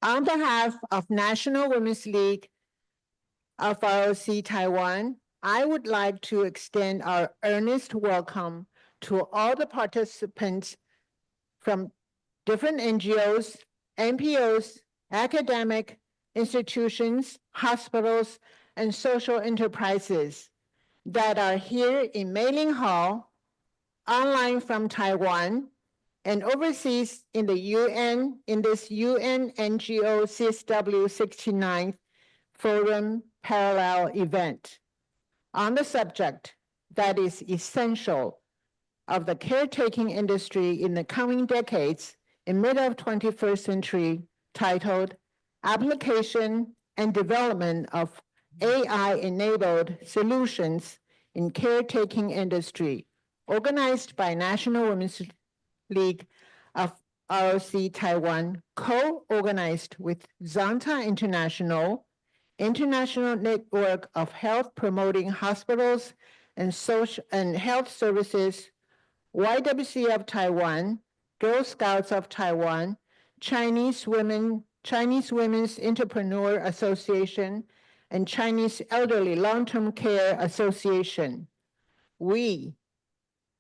On behalf of National Women's League of R.O.C. Taiwan, I would like to extend our earnest welcome to all the participants from different NGOs, NPOs, academic institutions, hospitals, and social enterprises that are here in Meiling Hall, online from Taiwan, and overseas in the UN, in this UN NGO CSW 69th Forum Parallel event on the subject that is essential of the caretaking industry in the coming decades in middle of 21st century, titled Application and Development of AI-Enabled Solutions in Caretaking Industry, organized by National Women's League of R.O.C. Taiwan, co-organized with Zonta International Network of Health Promoting Hospitals and Social and Health Services, YWC of Taiwan, Girl Scouts of Taiwan, Chinese Women's Entrepreneur Association, and Chinese Elderly Long-Term Care Association. We,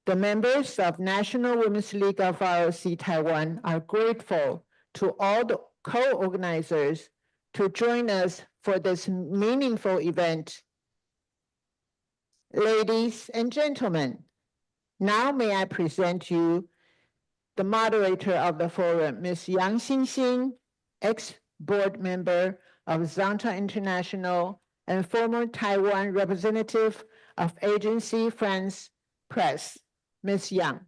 the members of National Women's League of R.O.C. Taiwan, are grateful to all the co-organizers to join us for this meaningful event. Ladies and gentlemen, now may I present you the moderator of the forum, Ms. Yang Xinxin, ex-board member of Zonta International and former Taiwan representative of Agency France Presse, Ms. Young.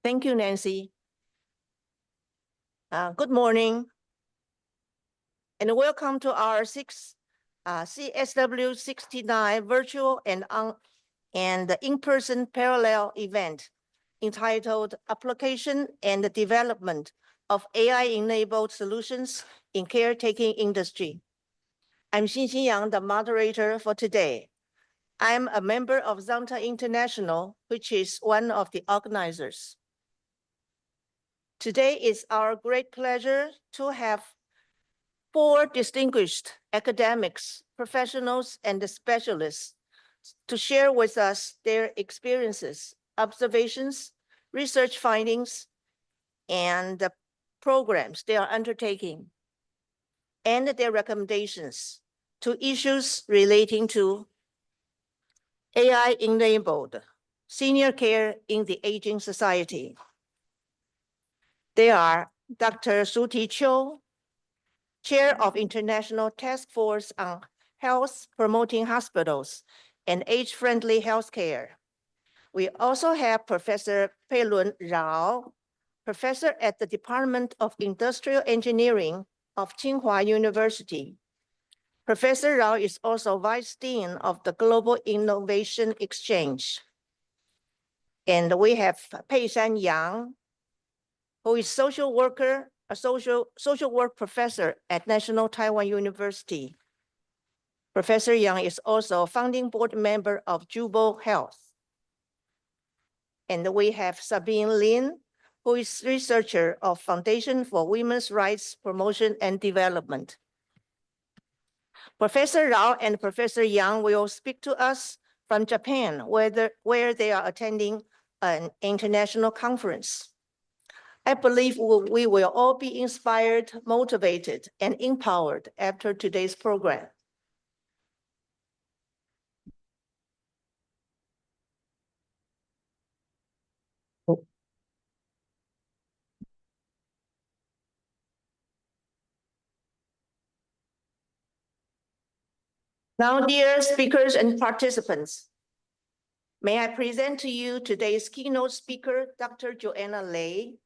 Thank you, Nancy. Good morning, and welcome to our CSW 69 virtual and in-person parallel event entitled Application and Development of AI-Enabled Solutions in Caretaking Industry. I'm Xinxin Yang, the moderator for today. I'm a member of Zonta International, which is one of the organizers. Today is our great pleasure to have 4 distinguished academics, professionals, and specialists to share with us their experiences, observations, research findings, and the programs they are undertaking, and their recommendations to issues relating to AI-enabled senior care in the aging society. They are Dr. Suti Cho, Chair of International Task Force on Health Promoting Hospitals and Age-Friendly Healthcare. We also have Professor Peilun Rao, professor at the Department of Industrial Engineering of Tsinghua University. Professor Rao is also Vice Dean of the Global Innovation Exchange. And we have Peishan Yang, who is social worker, a social work professor at National Taiwan University. Professor Yang is also a founding board member of Jubo Health. And we have Sabine Lin, who is researcher of Foundation for Women's Rights Promotion and Development. Professor Rao and Professor Yang will speak to us from Japan, where they are attending an international conference. I believe we will all be inspired, motivated, and empowered after today's program. Now, dear speakers and participants, may I present to you today's keynote speaker, Dr. Joanna Lei,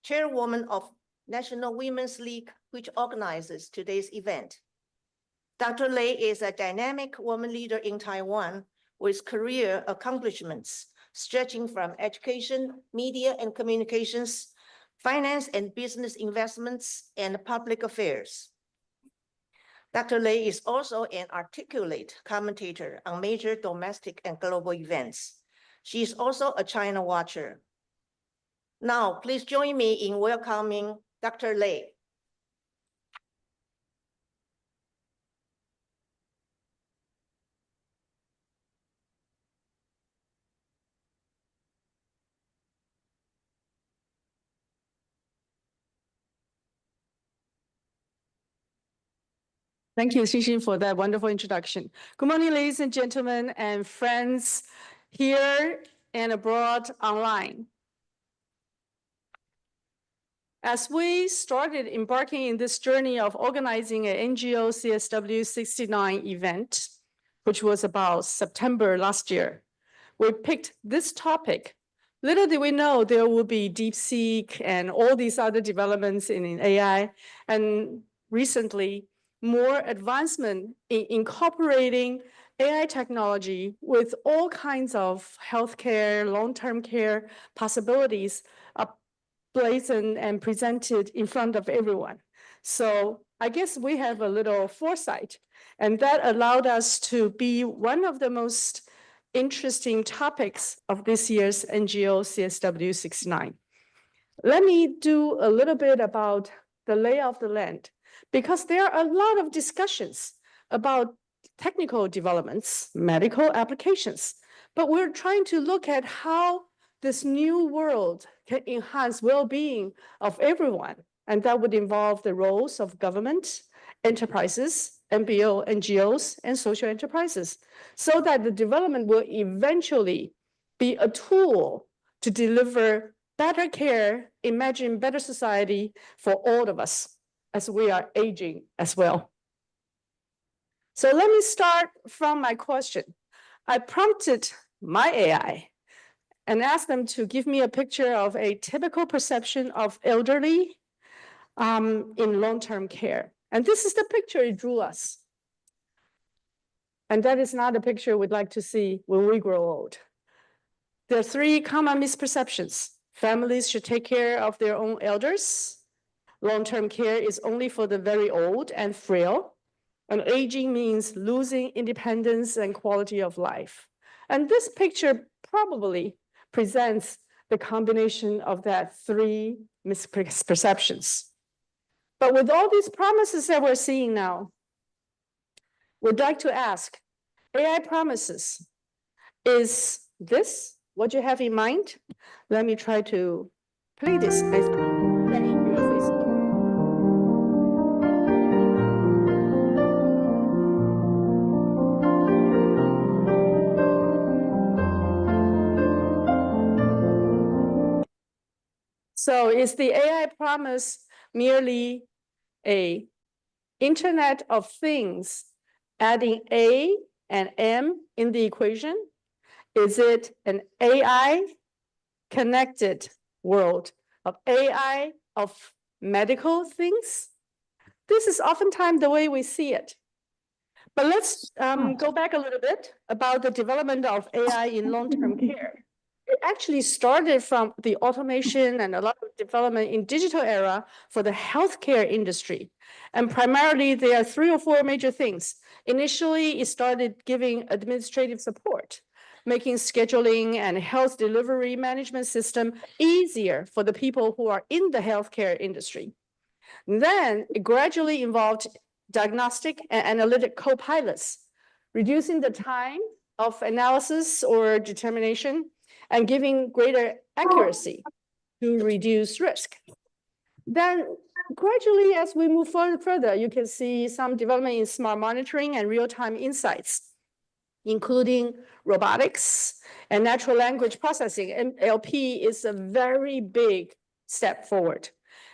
chairwoman of National Women's League, which organizes today's event. Dr. Lei is a dynamic woman leader in Taiwan with career accomplishments stretching from education, media and communications, finance and business investments, and public affairs. Dr. Lei is also an articulate commentator on major domestic and global events. She is also a China watcher. Now, please join me in welcoming Dr. Lei. Thank you, Xinxin, for that wonderful introduction. Good morning, ladies and gentlemen, and friends here and abroad online. As we started embarking in this journey of organizing an NGO CSW 69 event, which was about September last year, we picked this topic. Little did we know there would be DeepSeek and all these other developments in AI, and recently, more advancement in incorporating AI technology with all kinds of healthcare, long-term care possibilities are blazoned and presented in front of everyone. So I guess we have a little foresight, and that allowed us to be one of the most interesting topics of this year's NGO CSW 69. Let me do a little bit about the lay of the land, because there are a lot of discussions about technical developments, medical applications, but we're trying to look at how this new world can enhance well-being of everyone, and that would involve the roles of government, enterprises, MBO, NGOs, and social enterprises, so that the development will eventually be a tool to deliver better care, imagine better society for all of us as we are aging as well. So let me start from my question. I prompted my AI and asked them to give me a picture of a typical perception of elderly in long-term care. And this is the picture it drew us. And that is not a picture we'd like to see when we grow old. There are three common misperceptions. Families should take care of their own elders. Long-term care is only for the very old and frail. And aging means losing independence and quality of life. And this picture probably presents the combination of that three misperceptions. But with all these promises that we're seeing now, we'd like to ask, AI promises, is this what you have in mind? Let me try to play this. So is the AI promise merely an Internet of Things, adding A and M in the equation? Is it an AI connected world of AI of medical things? This is oftentimes the way we see it. But let's go back a little bit about the development of AI in long-term care. It actually started from the automation and a lot of development in digital era for the healthcare industry. And primarily, there are 3 or 4 major things. Initially, it started giving administrative support, making scheduling and health delivery management system easier for the people who are in the healthcare industry. Then it gradually involved diagnostic and analytic co-pilots, reducing the time of analysis or determination and giving greater accuracy to reduce risk. Then gradually, as we move further, you can see some development in smart monitoring and real-time insights, including robotics and natural language processing. NLP is a very big step forward.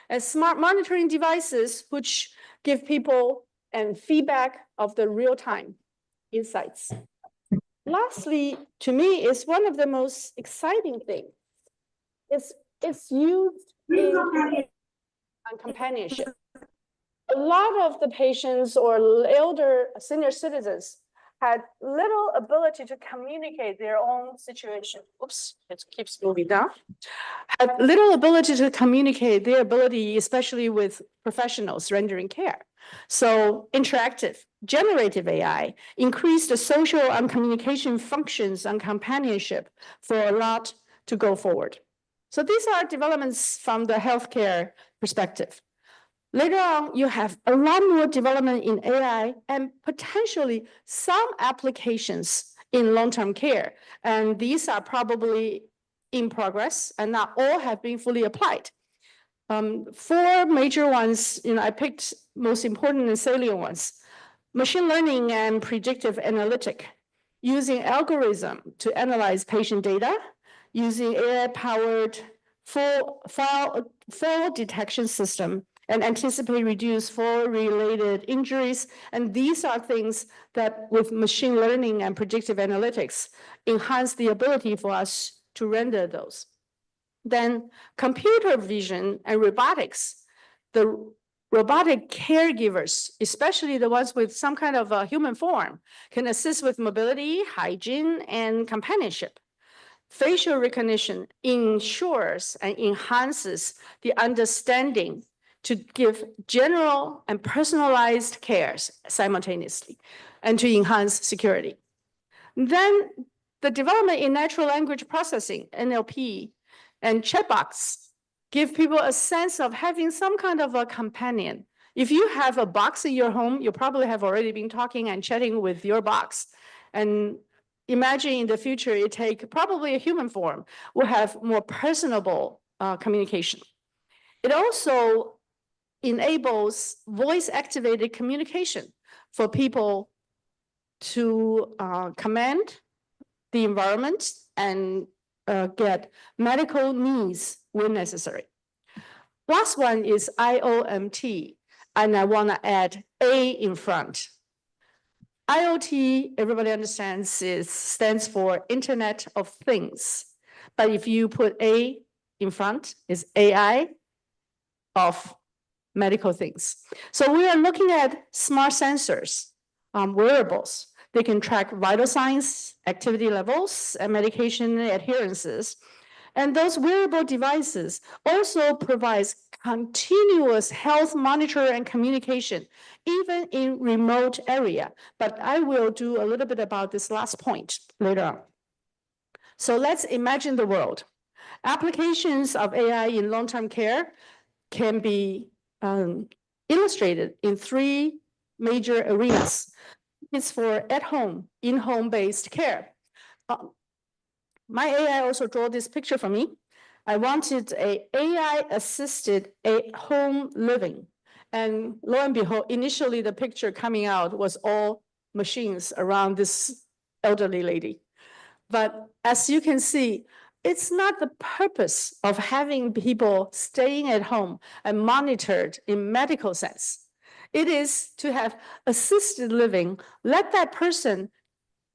And smart monitoring devices, which give people and feedback of the real-time insights. Lastly, to me, is one of the most exciting things. It's used in companionship. A lot of the patients or elder senior citizens had little ability to communicate their own situation. Oops, it keeps moving down. Had little ability to communicate their ability, especially with professionals rendering care. So interactive, generative AI increased the social and communication functions and companionship for a lot to go forward. So these are developments from the healthcare perspective. Later on, you have a lot more development in AI and potentially some applications in long-term care. And these are probably in progress and not all have been fully applied. 4 major ones, I picked most important and salient ones. Machine learning and predictive analytic, using algorithm to analyze patient data, using AI-powered fall detection system, and anticipate reduce fall-related injuries. And these are things that with machine learning and predictive analytics enhance the ability for us to render those. Then computer vision and robotics, the robotic caregivers, especially the ones with some kind of a human form, can assist with mobility, hygiene, and companionship. Facial recognition ensures and enhances the understanding to give general and personalized cares simultaneously and to enhance security. Then the development in natural language processing, NLP, and chatbots give people a sense of having some kind of a companion. If you have a box in your home, you probably have already been talking and chatting with your box. And imagine in the future, it take probably a human form, will have more personable communication. It also enables voice-activated communication for people to command the environment and get medical needs when necessary. Last one is IoMT, and I want to add A in front. IoT, everybody understands, stands for Internet of Things. But if you put A in front, is AI of medical things. So we are looking at smart sensors, wearables. They can track vital signs, activity levels, and medication adherences. And those wearable devices also provides continuous health monitor and communication, even in remote area. But I will do a little bit about this last point later on. So let's imagine the world. Applications of AI in long-term care can be illustrated in 3 major arenas. It's for at-home, in-home based care. My AI also drew this picture for me. I wanted a AI-assisted at-home living. And lo and behold, initially the picture coming out was all machines around this elderly lady. But as you can see, it's not the purpose of having people staying at home and monitored in medical sense. It is to have assisted living, let that person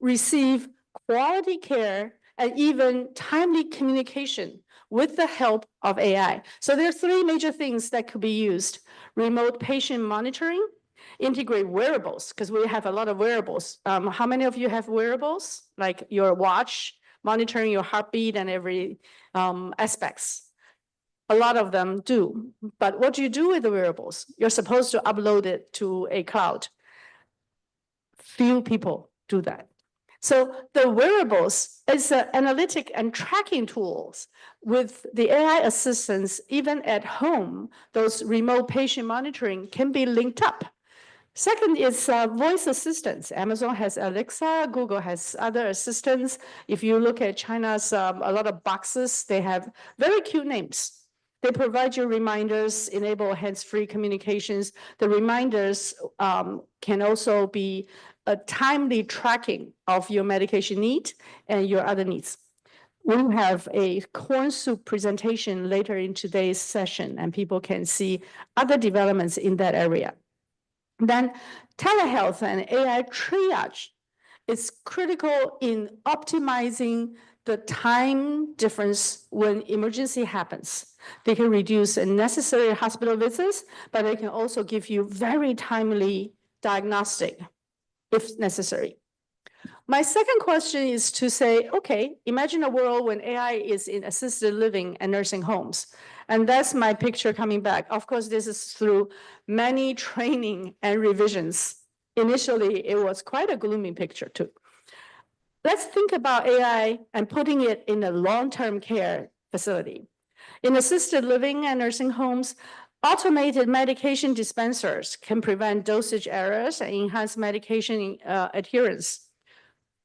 receive quality care and even timely communication with the help of AI. So there are 3 major things that could be used. Remote patient monitoring, integrate wearables, because we have a lot of wearables. How many of you have wearables? Like your watch, monitoring your heartbeat and every aspects. A lot of them do. But what do you do with the wearables? You're supposed to upload it to a cloud. Few people do that. So the wearables is analytic and tracking tools with the AI assistance, even at home, those remote patient monitoring can be linked up. Second is voice assistants. Amazon has Alexa, Google has other assistants. If you look at China's a lot of boxes, they have very cute names. They provide you reminders, enable hands-free communications. The reminders can also be a timely tracking of your medication need and your other needs. We have a corn soup presentation later in today's session, and people can see other developments in that area. Then telehealth and AI triage is critical in optimizing the time difference when emergency happens. They can reduce unnecessary hospital visits, but they can also give you very timely diagnostic if necessary. My second question is to say, okay, imagine a world when AI is in assisted living and nursing homes. And that's my picture coming back. Of course, this is through many training and revisions. Initially, it was quite a gloomy picture too. Let's think about AI and putting it in a long-term care facility. In assisted living and nursing homes, automated medication dispensers can prevent dosage errors and enhance medication adherence.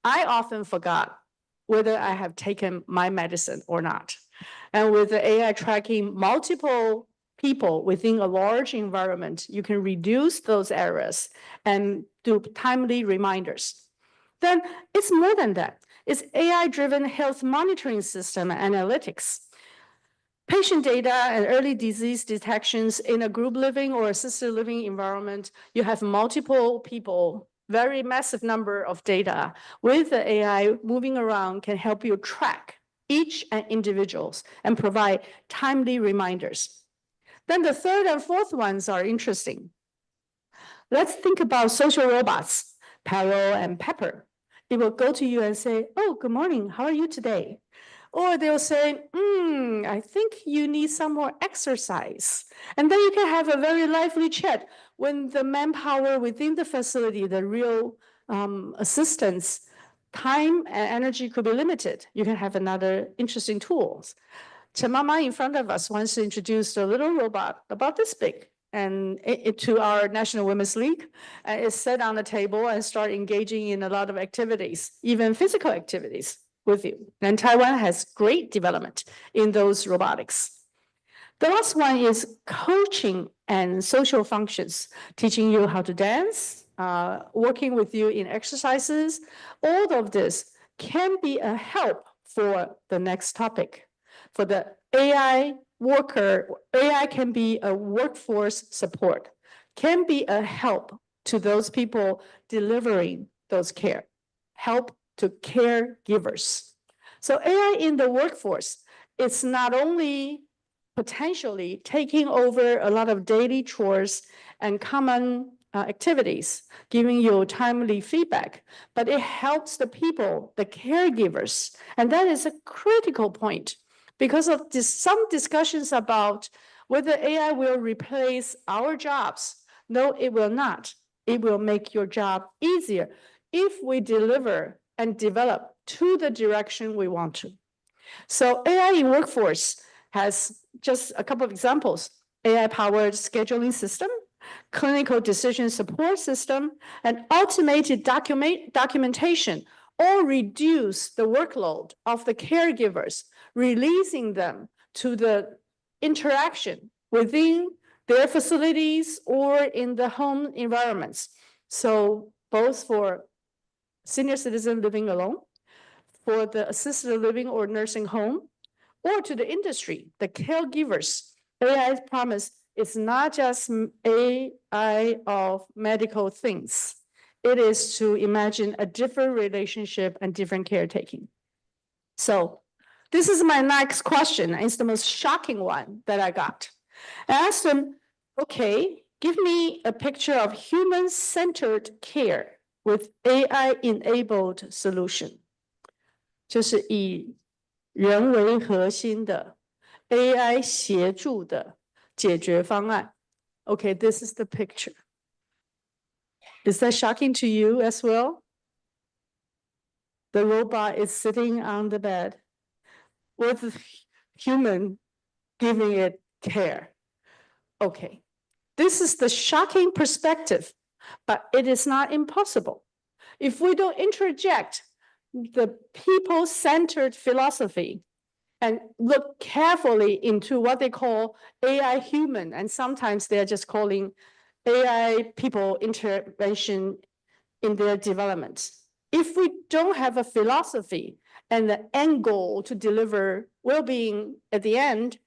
I often forgot whether I have taken my medicine or not. And with the AI tracking multiple people within a large environment, you can reduce those errors and do timely reminders. Then it's more than that. It's AI-driven health monitoring system analytics. Patient data and early disease detections in a group living or assisted living environment, you have multiple people, very massive number of data with the AI moving around can help you track each and individuals and provide timely reminders. Then the third and fourth ones are interesting. Let's think about social robots, Paro and Pepper. It will go to you and say, oh, good morning, how are you today? Or they'll say, I think you need some more exercise. And then you can have a very lively chat. When the manpower within the facility, the real assistance, time and energy could be limited. You can have another interesting tools. Mama in front of us once introduced a little robot about this big and to our National Women's League. It sat on the table and started engaging in a lot of activities, even physical activities with you. And Taiwan has great development in those robotics. The last one is coaching and social functions, teaching you how to dance, working with you in exercises. All of this can be a help for the next topic. For the AI worker, AI can be a workforce support, can be a help to those people delivering those care, help to caregivers. So AI in the workforce, it's not only potentially taking over a lot of daily chores and common activities, giving you timely feedback, but it helps the people, the caregivers. And that is a critical point because of some discussions about whether AI will replace our jobs. No, it will not. It will make your job easier if we deliver and develop to the direction we want to. So AI in workforce has just a couple of examples: AI-powered scheduling system, clinical decision support system, and automated documentation all reduce the workload of the caregivers, releasing them to the interaction within their facilities or in the home environments. So both for senior citizen living alone, for the assisted living or nursing home, or to the industry, the caregivers, AI's promise is not just AI of medical things. It is to imagine a different relationship and different caretaking. So this is my next question. It's the most shocking one that I got. I asked them, okay, give me a picture of human-centered care with AI-enabled solution. 就是以人为核心的 AI 协助的解决方案。Okay, this is the picture. Is that shocking to you as well? The robot is sitting on the bed with a human giving it care. Okay, this is the shocking perspective, but it is not impossible. If we don't interject the people-centered philosophy and look carefully into what they call AI human, and sometimes they're just calling AI people intervention in their development. If we don't have a philosophy and the end goal to deliver well-being at the end,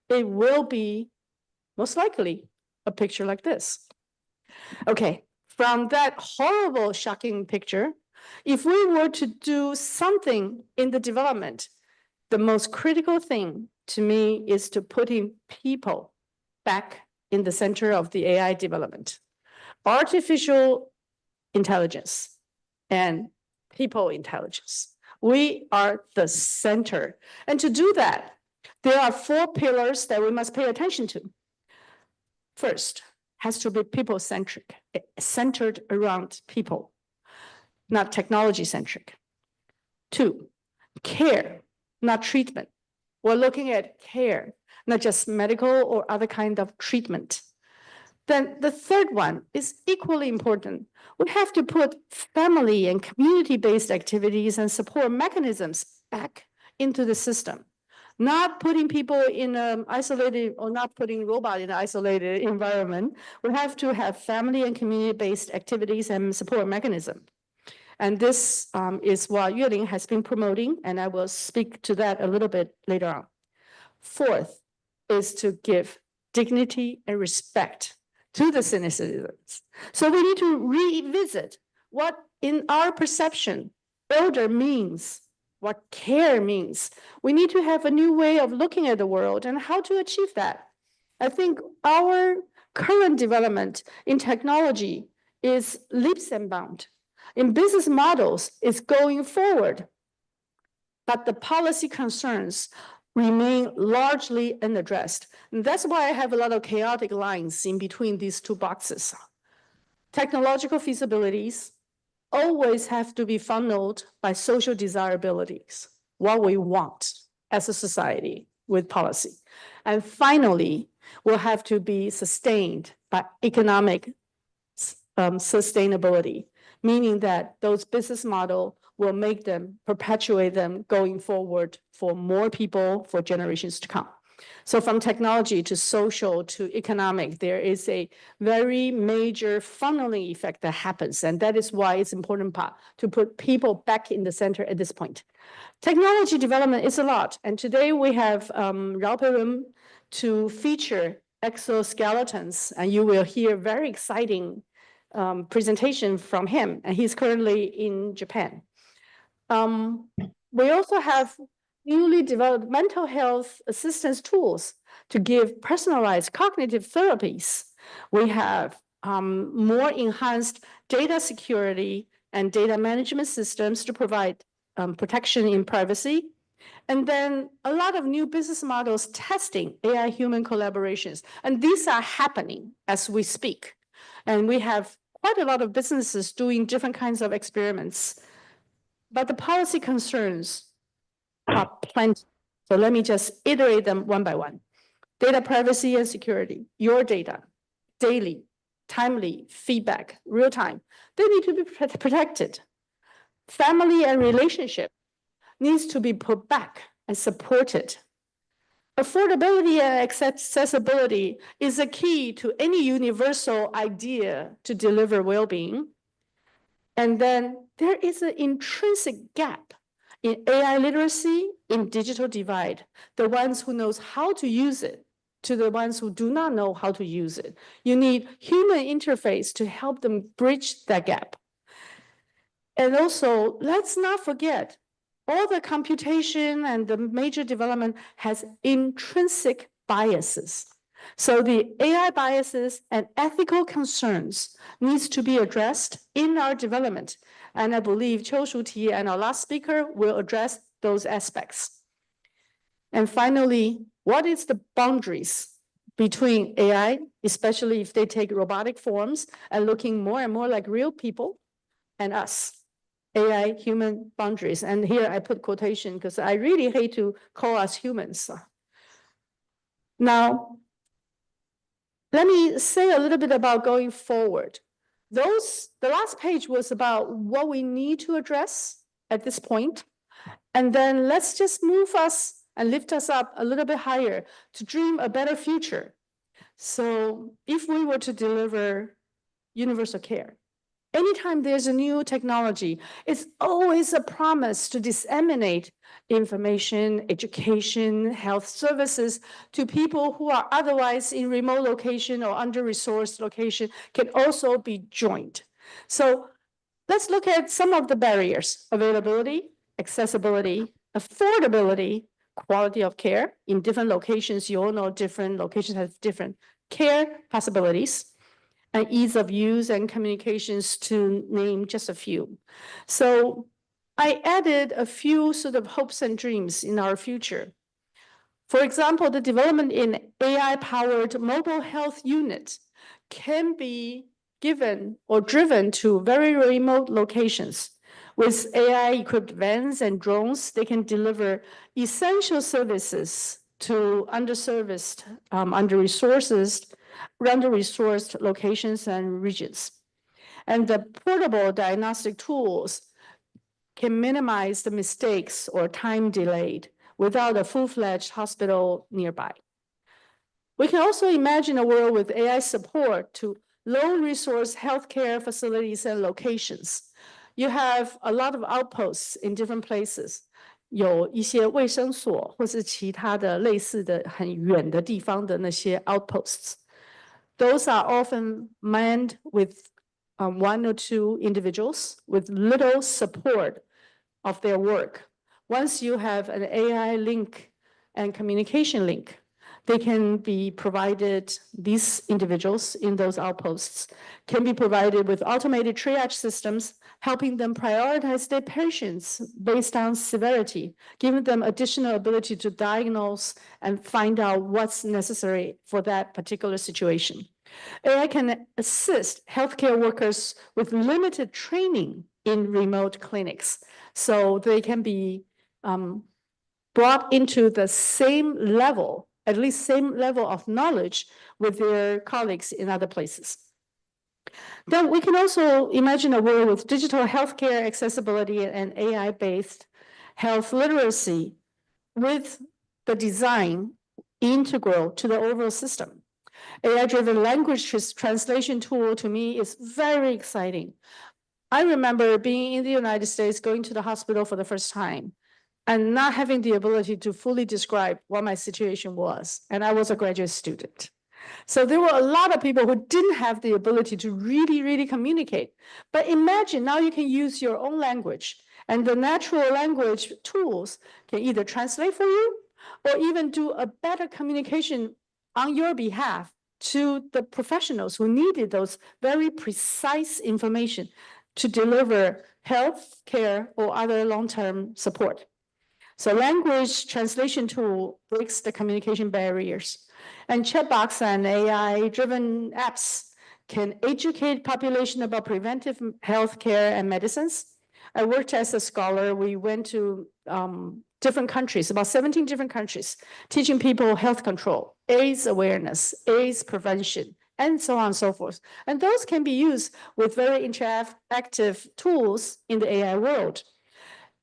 it will be most likely a picture like this. Okay, from that horrible, shocking picture, if we were to do something in the development, the most critical thing to me is to putting people back in the center of the AI development. Artificial intelligence and people intelligence. We are the center. And to do that, there are 4 pillars that we must pay attention to. First, has to be people-centric, centered around people, not technology-centric. 2, care, not treatment. We're looking at care, not just medical or other kind of treatment. Then the third one is equally important. We have to put family and community-based activities and support mechanisms back into the system. Not putting people in an isolated or not putting robot in an isolated environment. We have to have family and community-based activities and support mechanism. And this is what Yuling has been promoting, and I will speak to that a little bit later on. Fourth is to give dignity and respect to the senior citizens. So we need to revisit what in our perception elder means, what care means. We need to have a new way of looking at the world and how to achieve that. I think our current development in technology is leaps and bounds. In business models, it's going forward, but the policy concerns remain largely unaddressed. And that's why I have a lot of chaotic lines in between these 2 boxes. Technological feasibilities always have to be funneled by social desirabilities, what we want as a society with policy. And finally, will have to be sustained by economic sustainability, meaning that those business models will make them, perpetuate them going forward for more people for generations to come. So from technology to social to economic, there is a very major funneling effect that happens. And that is why it's important part to put people back in the center at this point. Technology development is a lot. And today we have Rao Pei-wen to feature exoskeletons, and you will hear very exciting presentation from him, and he's currently in Japan. We also have newly developed mental health assistance tools to give personalized cognitive therapies. We have more enhanced data security and data management systems to provide protection in privacy. And then a lot of new business models testing AI-human collaborations. And these are happening as we speak. And we have quite a lot of businesses doing different kinds of experiments. But the policy concerns are plenty. So let me just iterate them one by one. Data privacy and security, your data, daily, timely feedback, real time, they need to be protected. Family and relationship needs to be put back and supported. Affordability and accessibility is a key to any universal idea to deliver well-being. And then there is an intrinsic gap in AI literacy, in digital divide, the ones who knows how to use it to the ones who do not know how to use it. You need human interface to help them bridge that gap. And also, let's not forget, all the computation and the major development has intrinsic biases. So the AI biases and ethical concerns needs to be addressed in our development. And I believe Qiu Shuti and our last speaker will address those aspects. And finally, what is the boundaries between AI, especially if they take robotic forms and looking more and more like real people, and us? AI human boundaries. And here I put quotation because I really hate to call us humans. Now, let me say a little bit about going forward. The last page was about what we need to address at this point. And then let's just move us and lift us up a little bit higher to dream a better future. So if we were to deliver universal care, anytime there's a new technology, it's always a promise to disseminate information, education, health services to people who are otherwise in remote location or under-resourced location can also be joined. So let's look at some of the barriers: availability, accessibility, affordability, quality of care in different locations. You all know different locations have different care possibilities, and ease of use and communications, to name just a few. So I added a few sort of hopes and dreams in our future. For example, the development in AI-powered mobile health unit can be given or driven to very remote locations. With AI-equipped vans and drones, they can deliver essential services to under-resourced locations and regions. And the portable diagnostic tools can minimize the mistakes or time delayed without a full-fledged hospital nearby. We can also imagine a world with AI support to low-resource healthcare facilities and locations. You have a lot of outposts in different places. 有一些卫生所或是其他的类似的很远的地方的那些 outposts. Those are often manned with one or two individuals with little support of their work. Once you have an AI link and communication link, they can be provided, these individuals in those outposts can be provided with automated triage systems, helping them prioritize their patients based on severity, giving them additional ability to diagnose and find out what's necessary for that particular situation. AI can assist healthcare workers with limited training in remote clinics, so they can be brought into the same level, at least same level of knowledge with their colleagues in other places. Then we can also imagine a world with digital healthcare accessibility and AI-based health literacy with the design integral to the overall system. AI-driven language translation tool to me is very exciting. I remember being in the United States, going to the hospital for the first time, and not having the ability to fully describe what my situation was. And I was a graduate student. So there were a lot of people who didn't have the ability to really communicate. But imagine now you can use your own language, and the natural language tools can either translate for you or even do a better communication on your behalf to the professionals who needed those very precise information to deliver health care or other long-term support. So language translation tool breaks the communication barriers. And chatbots and AI-driven apps can educate population about preventive healthcare and medicines. I worked as a scholar. We went to different countries, about 17 different countries, teaching people health control, AIDS awareness, AIDS prevention, and so on and so forth. And those can be used with very interactive tools in the AI world.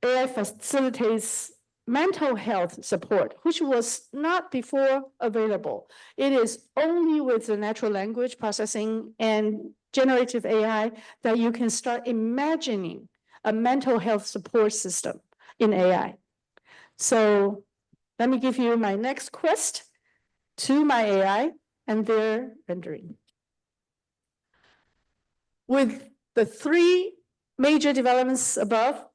AI facilitates mental health support, which was not before available. It is only with the natural language processing and generative AI that you can start imagining a mental health support system in AI. So let me give you my next quest to my AI and their rendering. With the three major developments above,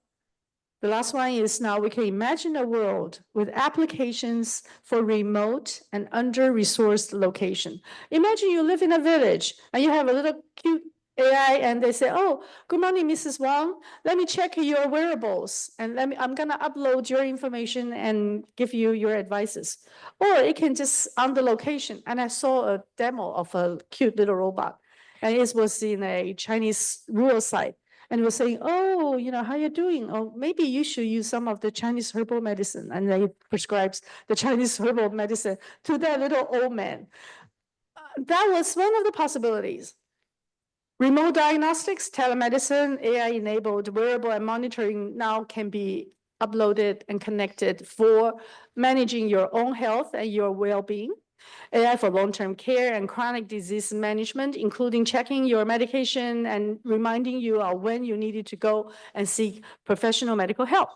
the last one is now we can imagine a world with applications for remote and under-resourced location. Imagine you live in a village and you have a little cute AI and they say, oh, good morning, Mrs. Wang. Let me check your wearables and I'm gonna upload your information and give you your advices. Or it can just on the location. And I saw a demo of a cute little robot and it was in a Chinese rural site. And was saying, oh, you know, how you doing? Oh, maybe you should use some of the Chinese herbal medicine. And they prescribes the Chinese herbal medicine to that little old man. That was one of the possibilities. Remote diagnostics, telemedicine, AI-enabled wearable and monitoring now can be uploaded and connected for managing your own health and your well-being. AI for long-term care and chronic disease management, including checking your medication and reminding you of when you needed to go and seek professional medical help.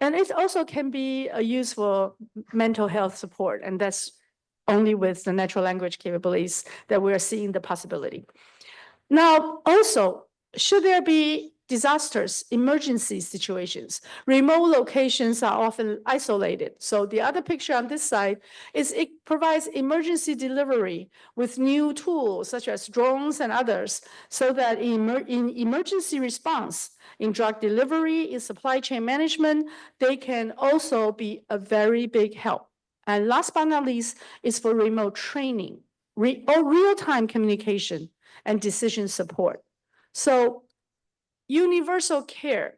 And it also can be used for mental health support, and that's only with the natural language capabilities that we're seeing the possibility. Now, also, should there be disasters, emergency situations. Remote locations are often isolated. So the other picture on this side is it provides emergency delivery with new tools such as drones and others, so that in emergency response, in drug delivery, in supply chain management, they can also be a very big help. And last but not least is for remote training, or real-time communication and decision support. So universal care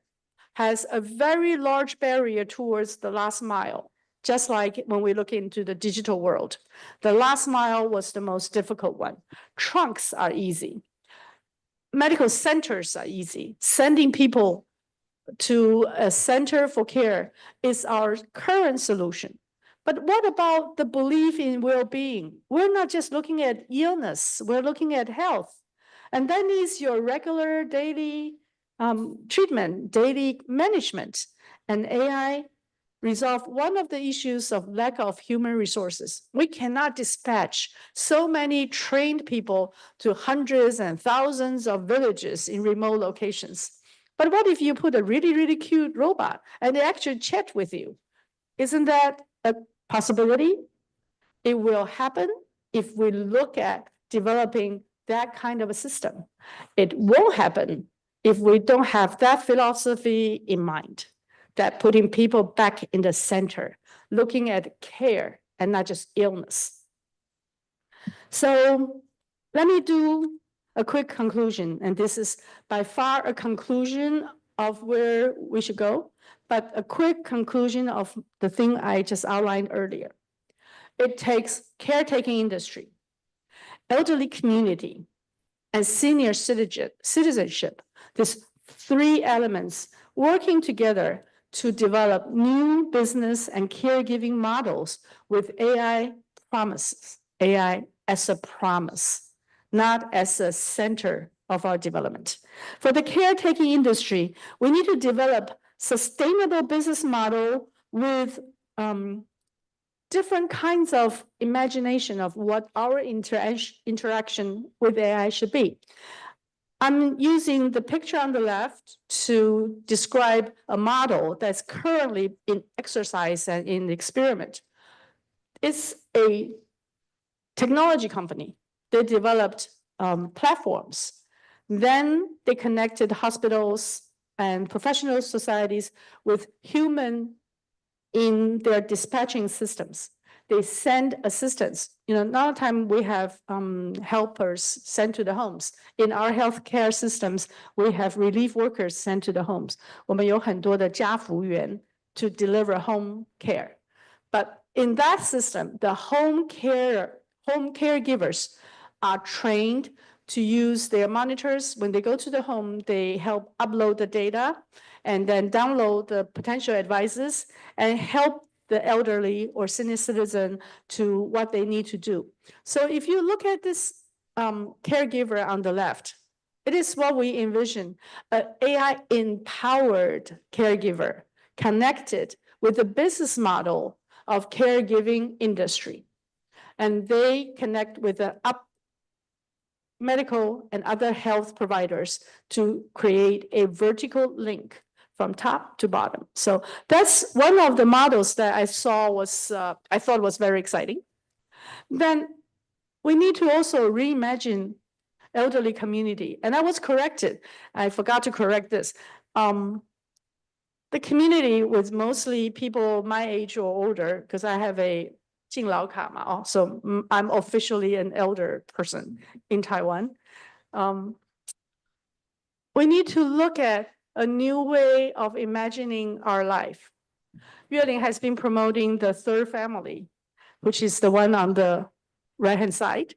has a very large barrier towards the last mile, just like when we look into the digital world. The last mile was the most difficult one. Trunks are easy. Medical centers are easy. Sending people to a center for care is our current solution. But what about the belief in well-being? We're not just looking at illness, we're looking at health. And that needs your regular daily treatment, daily management. And AI resolve one of the issues of lack of human resources. We cannot dispatch so many trained people to hundreds and thousands of villages in remote locations. But what if you put a really, really cute robot and they actually chat with you? Isn't that a possibility? It will happen if we look at developing that kind of a system. It won't happen if we don't have that philosophy in mind, that putting people back in the center, looking at care and not just illness. So let me do a quick conclusion, and this is by far a conclusion of where we should go, but a quick conclusion of the thing I just outlined earlier. It takes caretaking industry, elderly community, and senior citizenship, these three elements working together to develop new business and caregiving models with AI promises, AI as a promise, not as a center of our development. For the caretaking industry, we need to develop sustainable business model with different kinds of imagination of what our interaction with AI should be. I'm using the picture on the left to describe a model that's currently in exercise and in experiment. It's a technology company. They developed platforms. Then they connected hospitals and professional societies with human in their dispatching systems. They send assistants. You know, now time we have helpers sent to the homes. In our healthcare systems, we have relief workers sent to the homes. 我们有很多的家服员 to deliver home care. But in that system, the home caregivers are trained to use their monitors. When they go to the home, they help upload the data and then download the potential advices and help the elderly or senior citizen to what they need to do. So if you look at this caregiver on the left, it is what we envision, an AI-empowered caregiver connected with the business model of caregiving industry. And they connect with the medical and other health providers to create a vertical link from top to bottom. So that's one of the models that I saw was, I thought was very exciting. Then we need to also reimagine elderly community. And I was corrected. I forgot to correct this. The community was mostly people my age or older, because I have a 敬老卡嘛, so I'm officially an elder person in Taiwan. We need to look at a new way of imagining our life. Yueling has been promoting the third family, which is the one on the right-hand side.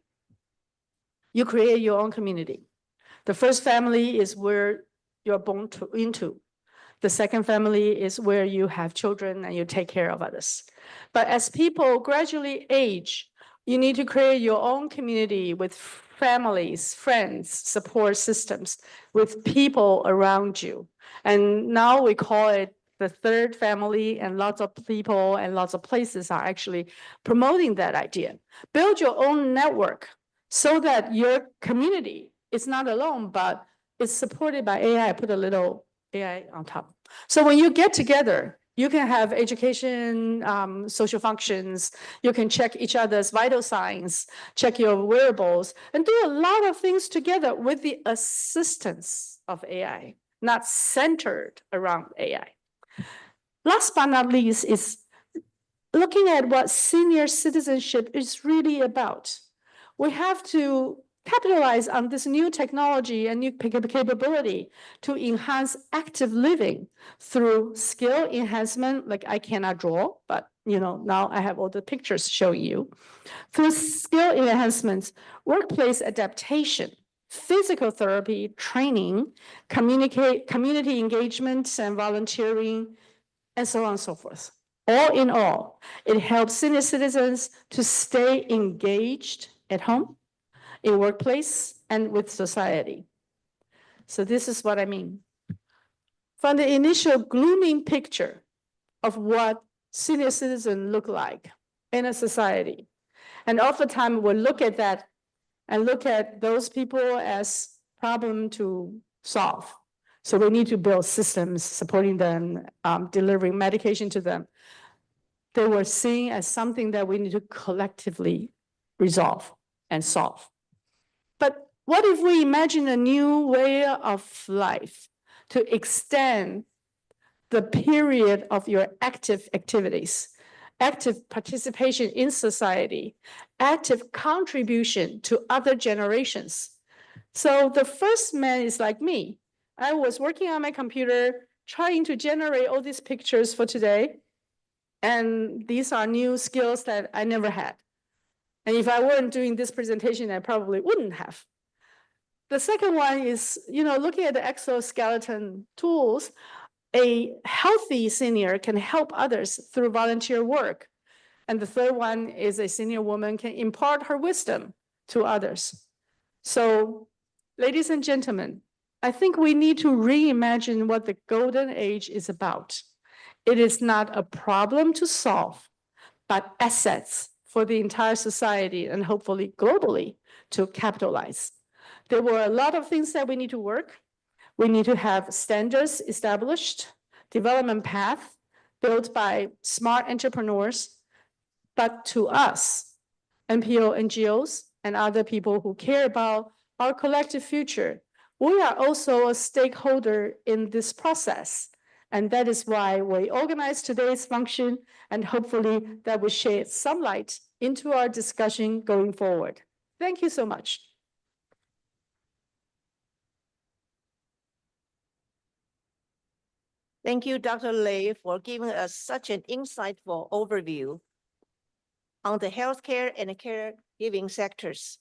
You create your own community. The first family is where you're born into. The second family is where you have children and you take care of others. But as people gradually age, you need to create your own community with families, friends, support systems, with people around you. And now we call it the third family, and lots of people and lots of places are actually promoting that idea. Build your own network so that your community is not alone, but is supported by AI. I put a little AI on top. So when you get together, you can have education, social functions. You can check each other's vital signs, check your wearables, and do a lot of things together with the assistance of AI, not centered around AI. Last but not least is looking at what senior citizenship is really about. We have to capitalize on this new technology and new capability to enhance active living through skill enhancement, like I cannot draw, but now I have all the pictures showing you. Through skill enhancements, workplace adaptation, physical therapy, training, community engagement and volunteering, and so on and so forth. All in all, it helps senior citizens to stay engaged at home, in workplace, and with society. So this is what I mean. From the initial glooming picture of what senior citizens look like in a society, and oftentimes we'll look at that and look at those people as problem to solve. So we need to build systems supporting them, delivering medication to them. They were seen as something that we need to collectively resolve and solve. But what if we imagine a new way of life to extend the period of your active activities, active participation in society, active contribution to other generations? So the first man is like me. I was working on my computer, trying to generate all these pictures for today. And these are new skills that I never had. And if I weren't doing this presentation, I probably wouldn't have. The second one is, looking at the exoskeleton tools, a healthy senior can help others through volunteer work. And the third one is a senior woman can impart her wisdom to others. So, ladies and gentlemen, I think we need to reimagine what the golden age is about. It is not a problem to solve, but assets for the entire society and hopefully globally to capitalize. There were a lot of things that we need to work. We need to have standards established, development path built by smart entrepreneurs. But to us, NPO, NGOs, and other people who care about our collective future, we are also a stakeholder in this process. And that is why we organize today's function, and hopefully that will shed some light into our discussion going forward. Thank you so much. Thank you, Dr. Lei, for giving us such an insightful overview on the healthcare and caregiving sectors,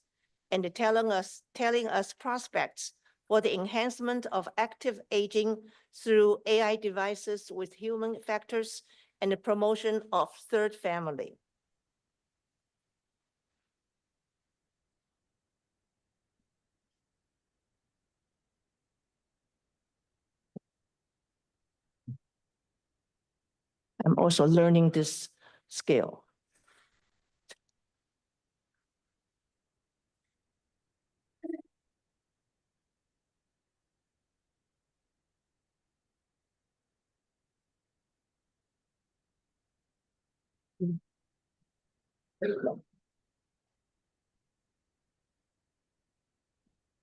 and telling us prospects for the enhancement of active aging through AI devices with human factors and the promotion of third family. I'm also learning this skill.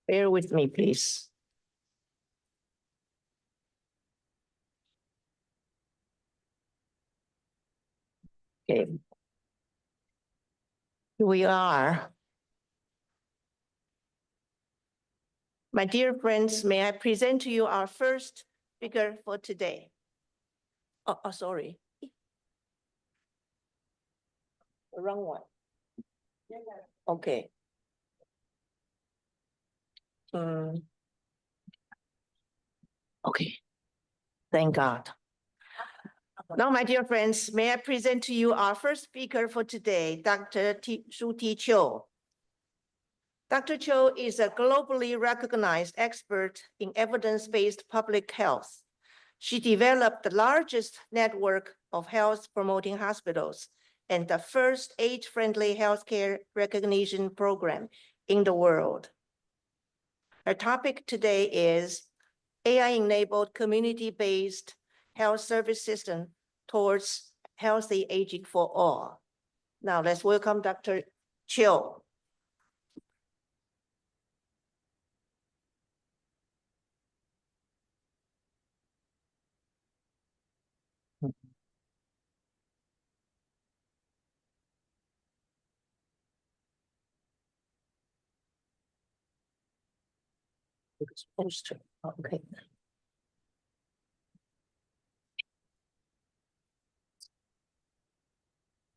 Bear with me, please. Okay. Here we are. My dear friends, may I present to you our first speaker for today. Oh, sorry. The wrong one. Okay. Okay. Thank God. Now, my dear friends, may I present to you our first speaker for today, Dr. Shuti Cho. Dr. Cho is a globally recognized expert in evidence-based public health. She developed the largest network of health-promoting hospitals and the first age-friendly healthcare recognition program in the world. Our topic today is AI-enabled community-based health service system towards healthy aging for all. Now let's welcome Dr. Chiu. Okay.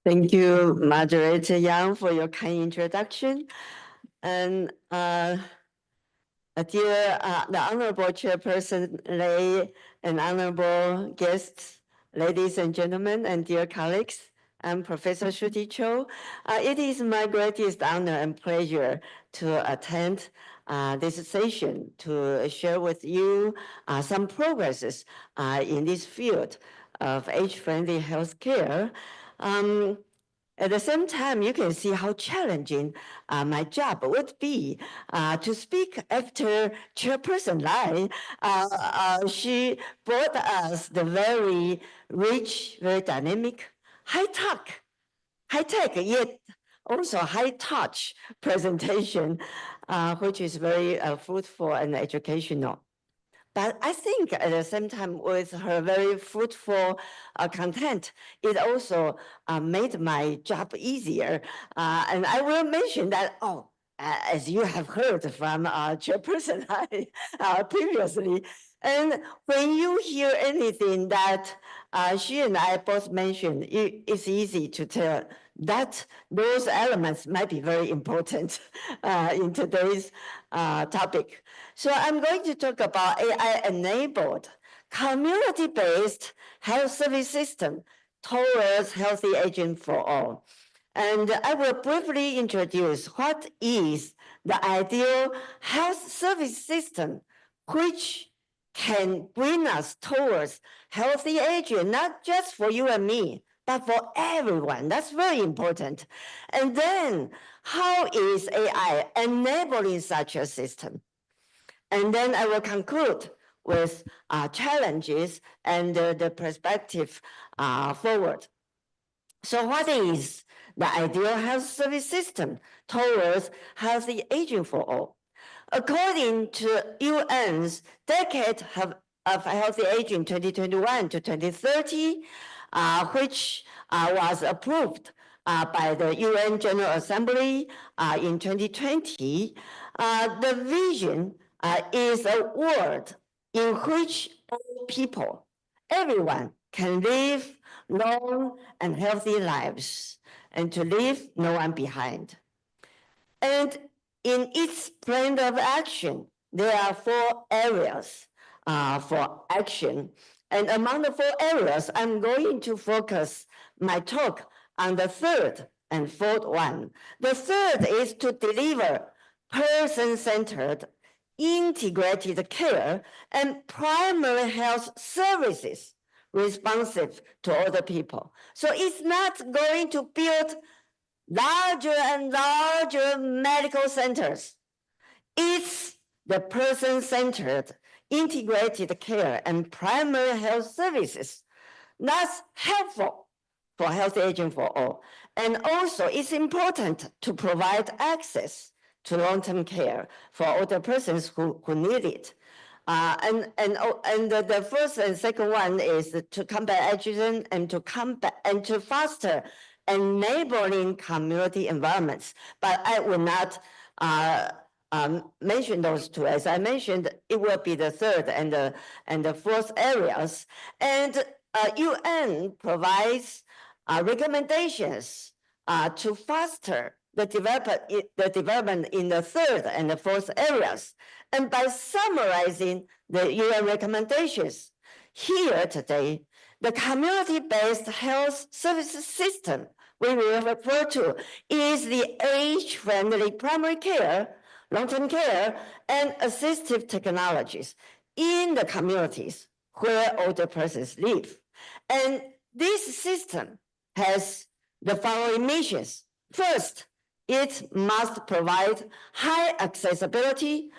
Thank you, Moderator Young, for your kind introduction. And dear the Honorable Chairperson Lei and Honorable guests, ladies and gentlemen, and dear colleagues, I'm Professor Shuti Cho. It is my greatest honor and pleasure to attend this session to share with you some progresses in this field of age-friendly healthcare. At the same time, you can see how challenging my job would be to speak after Chairperson Lai. She brought us the very rich, very dynamic, high-tech, yet also high-touch presentation, which is very fruitful and educational. But I think at the same time, with her very fruitful content, it also made my job easier. And I will mention that, as you have heard from Chairperson previously, and when you hear anything that she and I both mentioned, it's easy to tell that those elements might be very important in today's topic. So I'm going to talk about AI-enabled, community-based health service system towards healthy aging for all. And I will briefly introduce what is the ideal health service system which can bring us towards healthy aging, not just for you and me, but for everyone. That's very important. And then how is AI enabling such a system? And then I will conclude with challenges and the perspective forward. So what is the ideal health service system towards healthy aging for all? According to UN's Decade of Healthy Aging 2021 to 2030, which was approved by the UN General Assembly in 2020, the vision is a world in which all people, everyone, can live long and healthy lives and to leave no one behind. And in its plan of action, there are 4 areas for action. And among the 4 areas, I'm going to focus my talk on the 3rd and 4th one. The 3rd is to deliver person-centered, integrated care and primary health services responsive to older people. So it's not going to build larger and larger medical centers. It's the person-centered, integrated care and primary health services that's helpful for healthy aging for all. And also it's important to provide access to long-term care for older persons who need it. And the first and second one is to combat ageism and to foster enabling community environments. But I will not mention those 2. As I mentioned, it will be the 3rd and the 4th areas. And UN provides recommendations to foster the development in the 3rd and the 4th areas. And by summarizing the UN recommendations here today, the community-based health services system we will refer to is the age-friendly primary care, long-term care, and assistive technologies in the communities where older persons live. And this system has the following missions. First, it must provide high accessibility,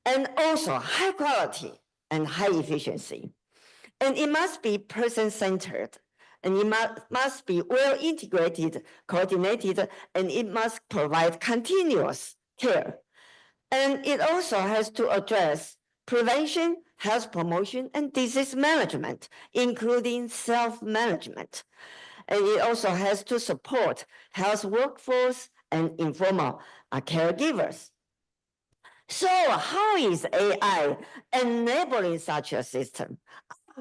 and also high quality and high efficiency. And it must be person-centered, and it must be well integrated, coordinated, and it must provide continuous care. And it also has to address prevention, health promotion, and disease management, including self-management. And it also has to support health workforce and informal caregivers. So how is AI enabling such a system?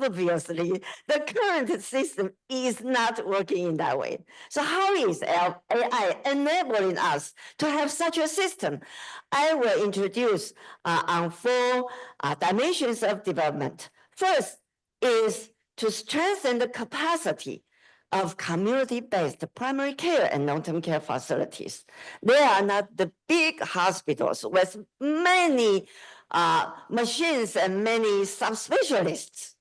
Obviously, the current system is not working in that way. So how is AI enabling us to have such a system? I will introduce on 4 dimensions of development. First is to strengthen the capacity of community-based primary care and long-term care facilities. They are not the big hospitals with many machines and many subspecialists.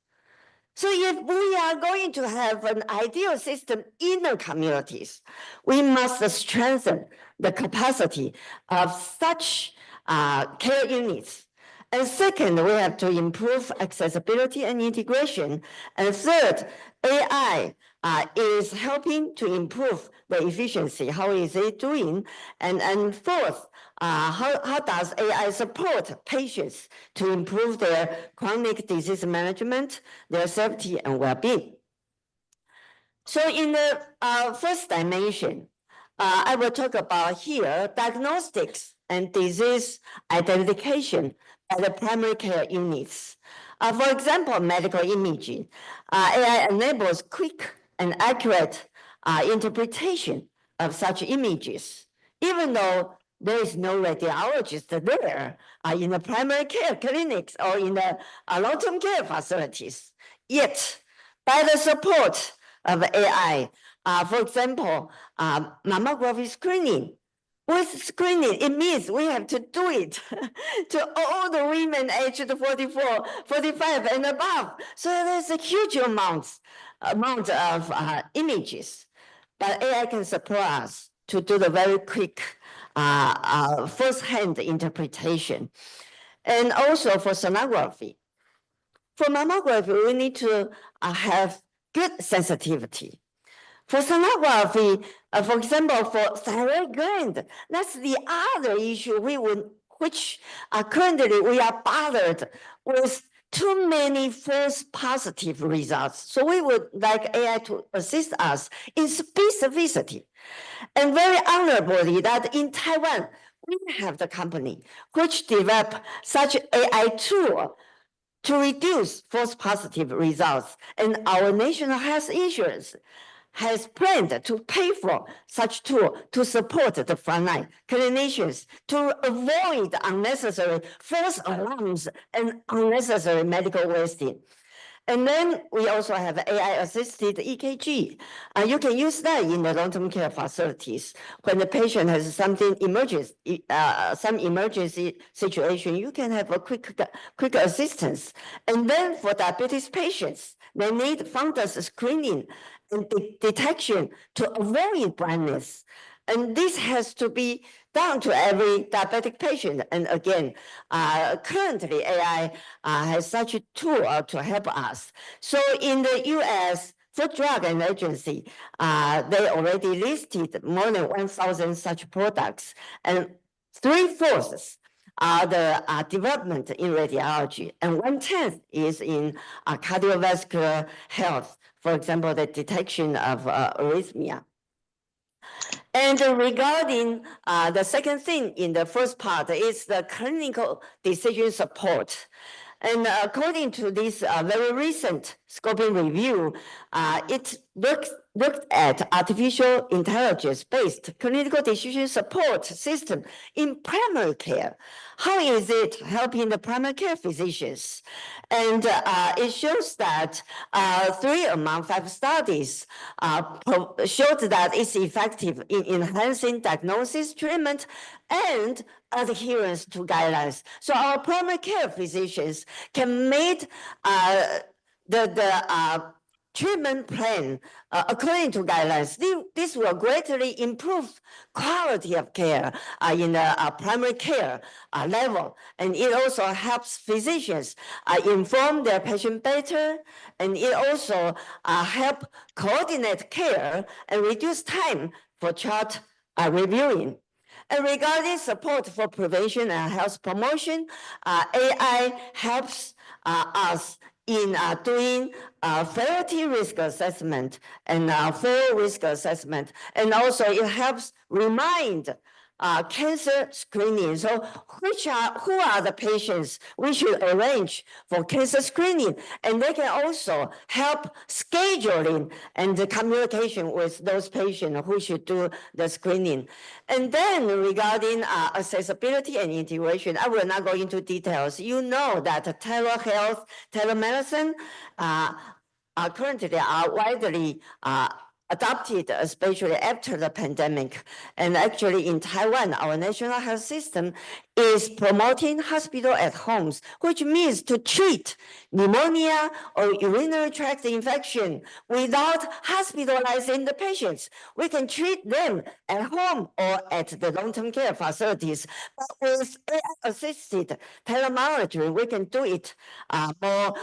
So if we are going to have an ideal system in the communities, we must strengthen the capacity of such care units. And second, we have to improve accessibility and integration. And third, AI is helping to improve the efficiency. How is it doing? And fourth, how does AI support patients to improve their chronic disease management, their safety and well-being? So in the first dimension, I will talk about here diagnostics and disease identification by the primary care units. For example, medical imaging. AI enables quick and accurate interpretation of such images, even though there is no radiologist there in the primary care clinics or in the long-term care facilities. Yet, by the support of AI, for example, mammography screening. With screening, it means we have to do it to all the women aged 44, 45 and above. So there's a huge amount of images, but AI can support us to do the very quick first-hand interpretation. And also for sonography. For mammography, we need to have good sensitivity. For sonography, for example, for thyroid gland, that's the other issue which currently we are bothered with too many false positive results. So we would like AI to assist us in specificity. And very honorably that in Taiwan, we have the company which developed such AI tool to reduce false positive results. And our national health insurance has planned to pay for such tool to support the frontline clinicians to avoid unnecessary false alarms and unnecessary medical wasting. And then we also have AI-assisted EKG. You can use that in the long-term care facilities. When the patient has some emergency situation, you can have a quick assistance. And then for diabetes patients, they need fundus screening and detection to avoid blindness. And this has to be done to every diabetic patient. And again, currently AI has such a tool to help us. So in the US, Food Drug and Agency, they already listed more than 1,000 such products, and 3/4 are the development in radiology, and 1/10 is in cardiovascular health. For example, the detection of arrhythmia. And regarding the second thing in the first part is the clinical decision support. And according to this very recent scoping review, it looked at artificial intelligence-based clinical decision support system in primary care. How is it helping the primary care physicians? And it shows that 3 among 5 studies showed that it's effective in enhancing diagnosis, treatment, and adherence to guidelines. So our primary care physicians can make the treatment plan according to guidelines. This will greatly improve quality of care in the primary care level. And it also helps physicians inform their patient better. And it also help coordinate care and reduce time for chart reviewing. And regarding support for prevention and health promotion, AI helps us in doing fertility risk assessment and full risk assessment. And also it helps remind cancer screening. So who are the patients we should arrange for cancer screening? And they can also help scheduling and the communication with those patients who should do the screening. And then regarding accessibility and integration, I will not go into details. You know that telehealth, telemedicine currently are widely adopted, especially after the pandemic. And actually in Taiwan, our national health system is promoting hospital at homes, which means to treat pneumonia or urinary tract infection without hospitalizing the patients. We can treat them at home or at the long-term care facilities. But with AI-assisted telemonitoring, we can do it more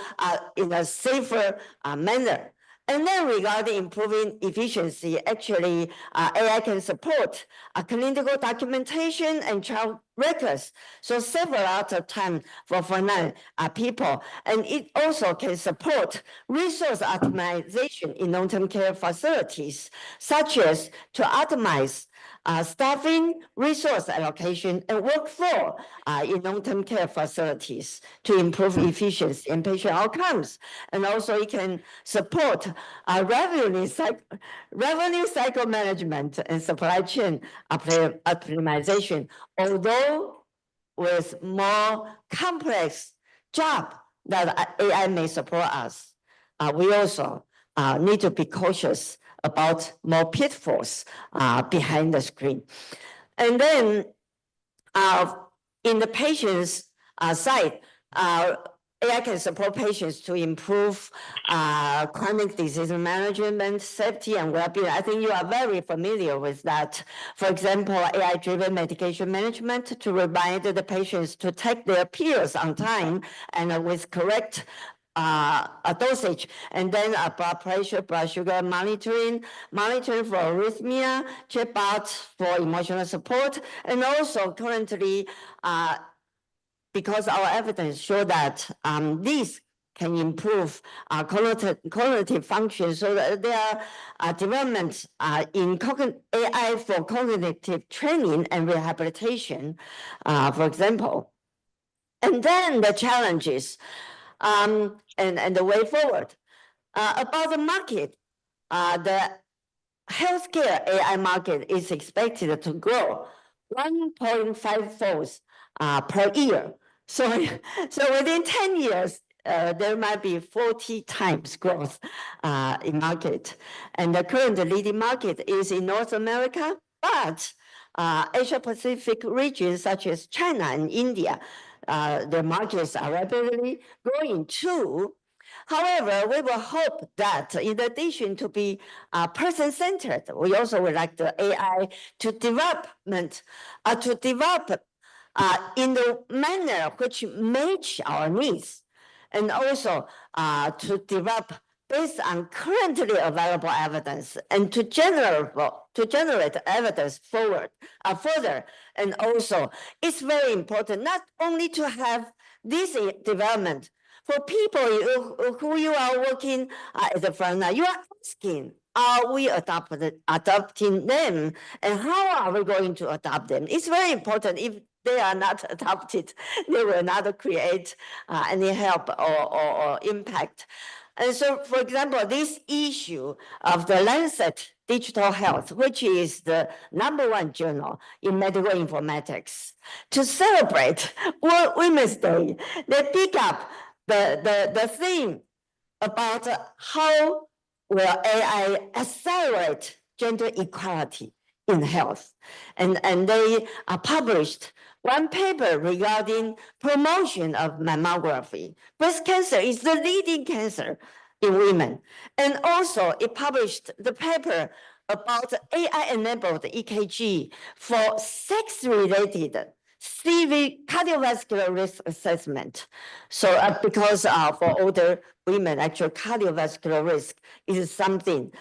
in a safer manner. And then regarding improving efficiency, actually, AI can support clinical documentation and child records. So save a lot of time for frontline people. And it also can support resource optimization in long-term care facilities, such as to optimize staffing, resource allocation, and workflow in long-term care facilities to improve efficiency and patient outcomes. And also it can support revenue cycle management and supply chain optimization, although with more complex job that AI may support us. We also need to be cautious about more pitfalls behind the screen. And then in the patient's side, AI can support patients to improve chronic disease management, safety, and well-being. I think you are very familiar with that. For example, AI-driven medication management to remind the patients to take their pills on time and with correct dosage, and then blood pressure, blood sugar monitoring for arrhythmia, chatbot for emotional support, and also currently, because our evidence show that these can improve cognitive function, so that there are developments in AI for cognitive training and rehabilitation, for example. And then the challenges. And the way forward. About the market, the healthcare AI market is expected to grow 1.5-fold per year. So within 10 years, there might be 40 times growth in market. And the current leading market is in North America, but Asia Pacific regions such as China and India, the markets are rapidly growing too. However, we will hope that in addition to be person-centered, we also would like the AI to develop in the manner which match our needs, and also to develop based on currently available evidence and to generate evidence further. And also, it's very important not only to have this development for people who you are working at the front line. You are asking, are we adopting them, and how are we going to adopt them? It's very important. If they are not adopted, they will not create any help or impact. And so, for example, this issue of the Lancet Digital Health, which is the #1 journal in medical informatics, to celebrate World Women's Day, they pick up the theme about how will AI accelerate gender equality in health. And they published one paper regarding promotion of mammography. Breast cancer is the leading cancer in women. And also it published the paper about AI-enabled EKG for sex-related CV cardiovascular risk assessment. So because for older women, actual cardiovascular risk is something,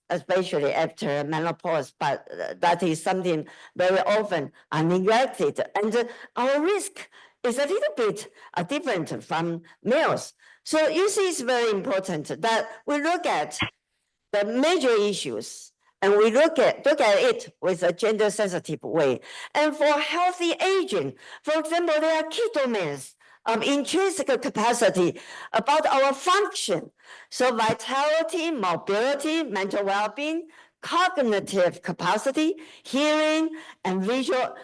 especially after menopause, but that is something very often neglected. And our risk is a little bit different from males. So you see, it's very important that we look at the major issues and we look at it with a gender sensitive way. And for healthy aging, for example, there are key domains of intrinsic capacity about our function. So vitality, mobility, mental well-being, cognitive capacity, hearing, and visual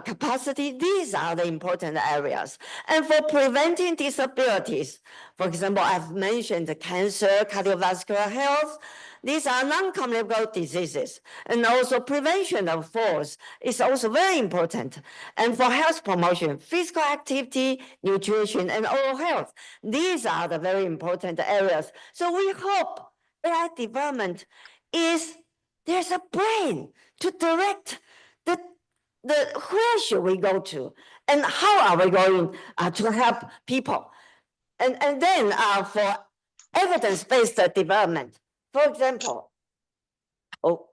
capacity, these are the important areas. And for preventing disabilities, for example, I've mentioned cancer, cardiovascular health, these are non-communicable diseases. And also prevention of falls is also very important. And for health promotion, physical activity, nutrition, and oral health, these are the very important areas. So we hope AI development there's a brain to direct where should we go to and how are we going to help people. And then for evidence-based development, for example, for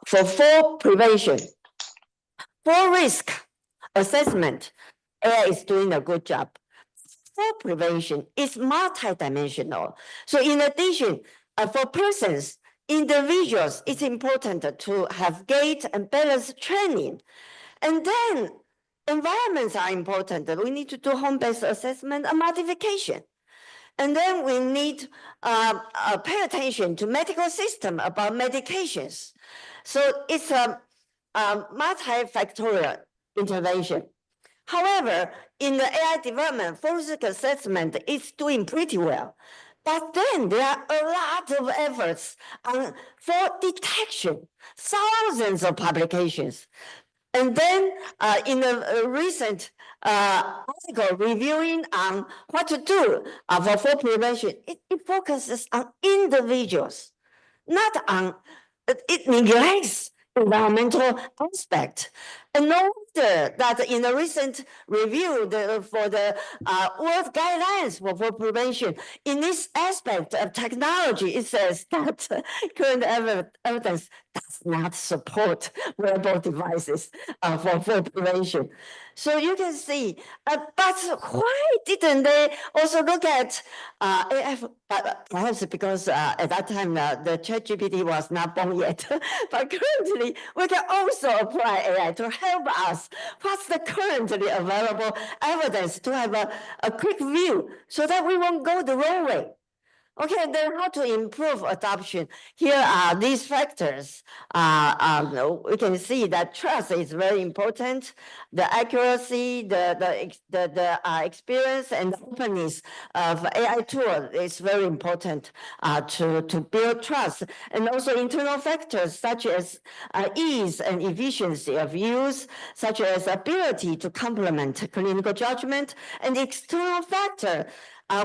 fall prevention, fall risk assessment, AI is doing a good job. Fall prevention is multidimensional. So in addition, for persons, individuals, it's important to have gait and balance training. And then environments are important. We need to do home-based assessment and modification. And then we need pay attention to medical system about medications. So it's a multifactorial intervention. However, in the AI development, forensic assessment is doing pretty well. But then there are a lot of efforts for detection, thousands of publications. And then in a recent article reviewing on what to do for fall prevention, it focuses on individuals, not on, it neglects environmental aspect. And no wonder that in a recent review for the World Guidelines for fall prevention, in this aspect of technology, it says that current evidence does not support wearable devices for fall prevention. So you can see, but why didn't they also look at AI? Perhaps because at that time the ChatGPT was not born yet. But currently, we can also apply AI to help us. What's the currently available evidence to have a quick view so that we won't go the wrong way? Okay, then how to improve adoption? Here are these factors. We can see that trust is very important. The accuracy, the experience and openness of AI tool is very important to build trust. And also internal factors such as ease and efficiency of use, such as ability to complement clinical judgment, and external factor,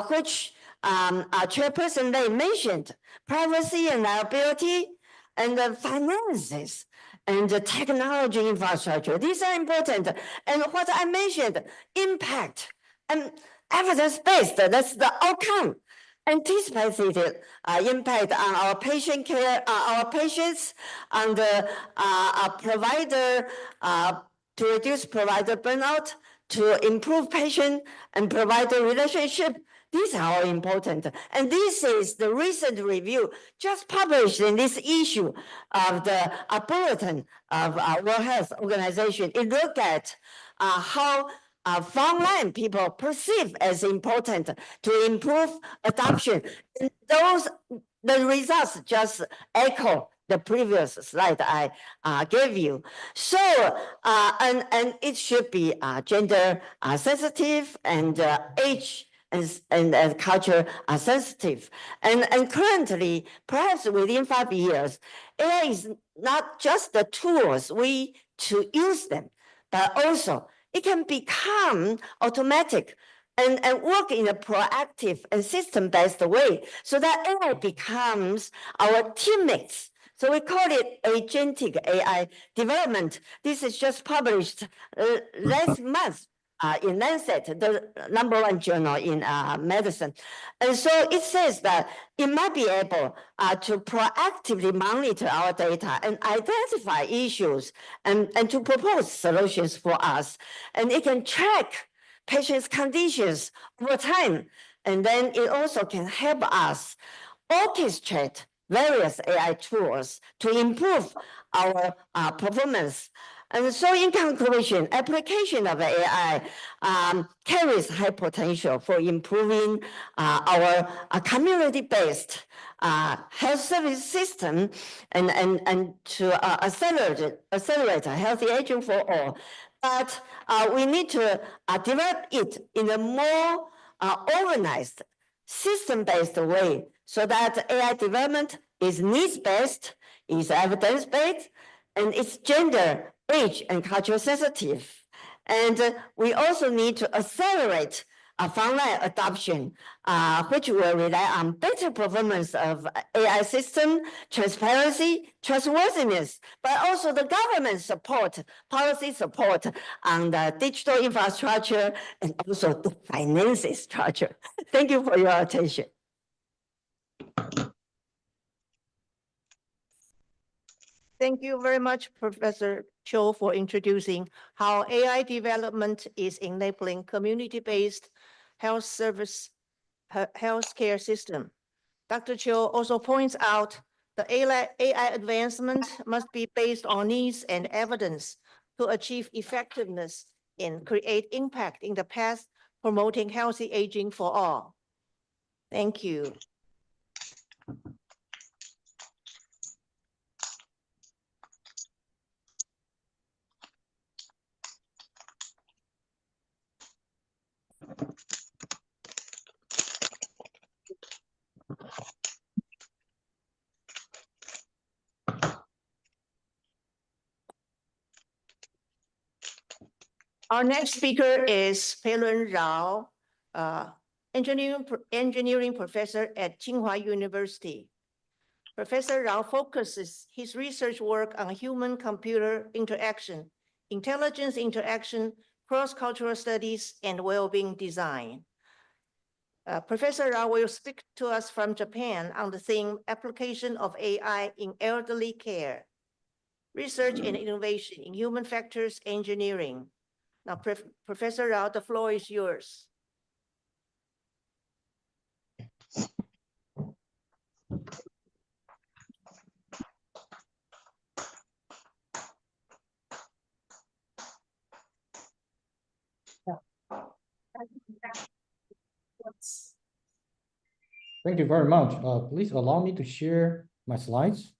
which Chairperson Lei mentioned, privacy and liability, and the finances and the technology infrastructure. These are important. And what I mentioned, impact and evidence-based, that's the outcome. Anticipated impact on our patient care, our patients, on the provider, to reduce provider burnout, to improve patient and provider relationship. These are all important. And this is the recent review just published in this issue of the bulletin of World Health Organization. It looked at how frontline people perceive as important to improve adoption. And the results just echo the previous slide I gave you. So, and it should be gender sensitive and age and culture are sensitive. And currently, perhaps within 5 years, AI is not just the tools to use them, but also it can become automatic and work in a proactive and system-based way so that AI becomes our teammates. So we call it agentic AI development. This is just published last month in Lancet, the #1 journal in medicine. And so it says that it might be able to proactively monitor our data and identify issues and to propose solutions for us. And it can track patients' conditions over time. And then it also can help us orchestrate various AI tools to improve our performance. And so in conclusion, application of AI carries high potential for improving our community-based health service system and to accelerate healthy aging for all. But we need to develop it in a more organized, system-based way so that AI development is needs-based, is evidence-based, and it's gender, age, and culture sensitive. And we also need to accelerate frontline adoption, which will rely on better performance of AI system, transparency, trustworthiness, but also the government support, policy support on the digital infrastructure and also the financing structure. Thank you for your attention. Thank you very much, Professor Cho, for introducing how AI development is enabling community-based healthcare system. Dr. Cho also points out the AI advancement must be based on needs and evidence to achieve effectiveness and create impact in the path promoting healthy aging for all. Thank you. Our next speaker is Pei-Lun Rao, engineering professor at Tsinghua University. Professor Rao focuses his research work on human-computer interaction, intelligence interaction, cross-cultural studies, and well-being design. Professor Rao will speak to us from Japan on the theme application of AI in elderly care, research and innovation in human factors engineering. Now, Professor Rao, the floor is yours. Thank you very much. Please allow me to share my slides.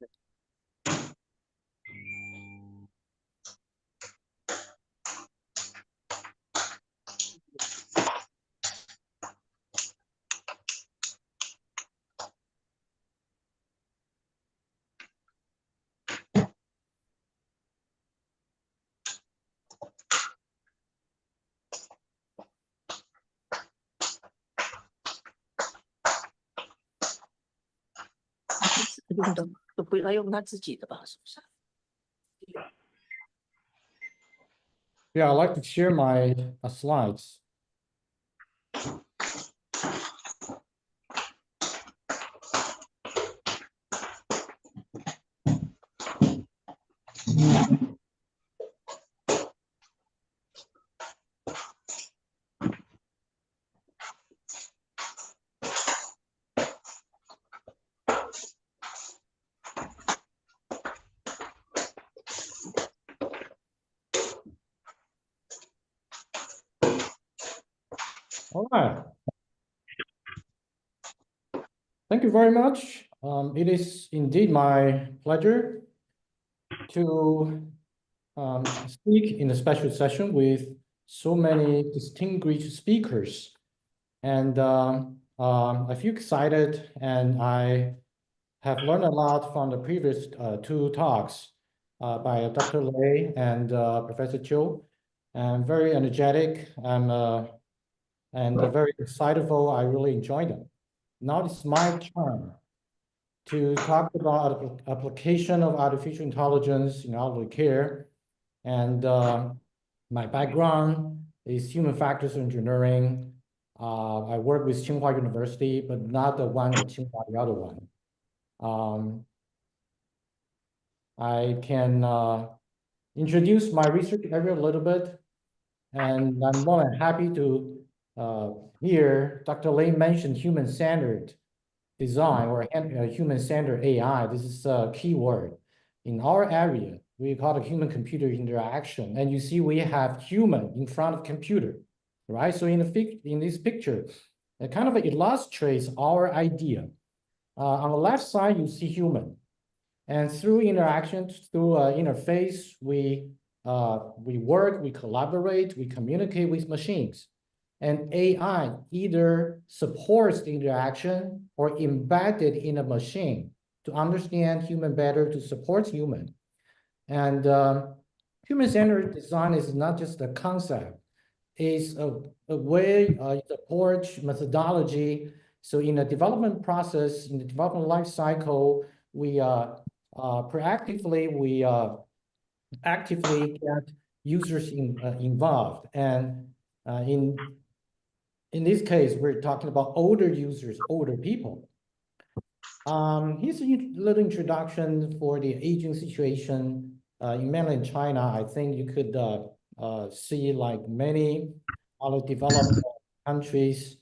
Yeah, I'd like to share my slides. All right. Thank you very much. It is indeed my pleasure to speak in a special session with so many distinguished speakers. And I feel excited, and I have learned a lot from the previous two talks by Dr. Lei and Professor Cho. I'm very energetic. I'm and they're very excitable. I really enjoy them. Now it's my turn to talk about application of artificial intelligence in elderly care. And my background is human factors engineering. I work with Tsinghua University, but not the one at Tsinghua, the other one. I can introduce my research area a little bit, and I'm more than happy to hear Dr. Lin mention human-centered design or human-centered AI. This is a key word. In our area, we call it human-computer interaction. And you see we have human in front of computer, right? So in this picture, it kind of illustrates our idea. On the left side, you see human. And through interactions, through interface, we work, we collaborate, we communicate with machines. And AI either supports the interaction or embedded in a machine to understand human better, to support human. And human-centered design is not just a concept, it's a way, it's approach, methodology. So in the development process, in the development life cycle, we proactively, actively get users involved. And in this case, we're talking about older users, older people. Here's a little introduction for the aging situation in mainland China. I think you could see, like many other developed countries,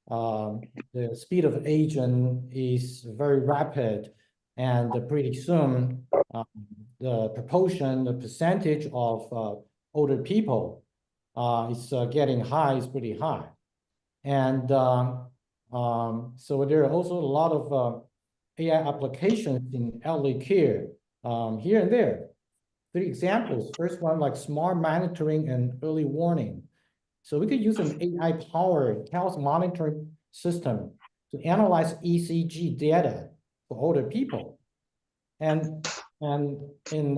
the speed of aging is very rapid, and pretty soon the proportion, the percentage of older people is getting high, is pretty high. And so there are also a lot of AI applications in elderly care here and there. 3 examples. First one, like smart monitoring and early warning. So we could use an AI-powered health monitoring system to analyze ECG data for older people. And in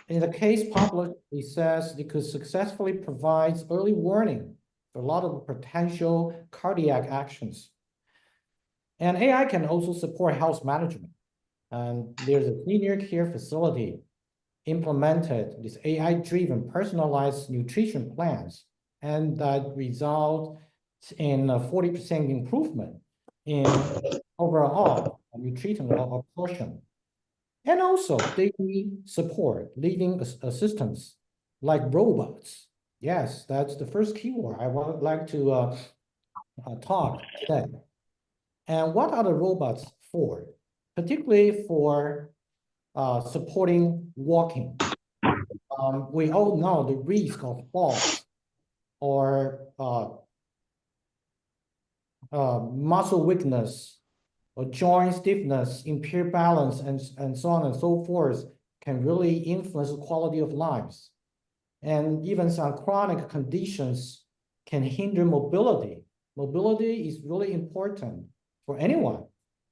the case published, it says it could successfully provide early warning for a lot of potential cardiac actions. And AI can also support health management. And there's a senior care facility implemented this AI-driven personalized nutrition plans, and that results in a 40% improvement in overall nutrition portion. And also daily support, living assistance like robots. Yes, that's the first keyword I would like to talk today. And what are the robots for? Particularly for supporting walking. We all know the risk of falls or muscle weakness or joint stiffness, impaired balance, and so on and so forth can really influence the quality of lives. And even some chronic conditions can hinder mobility. Mobility is really important for anyone,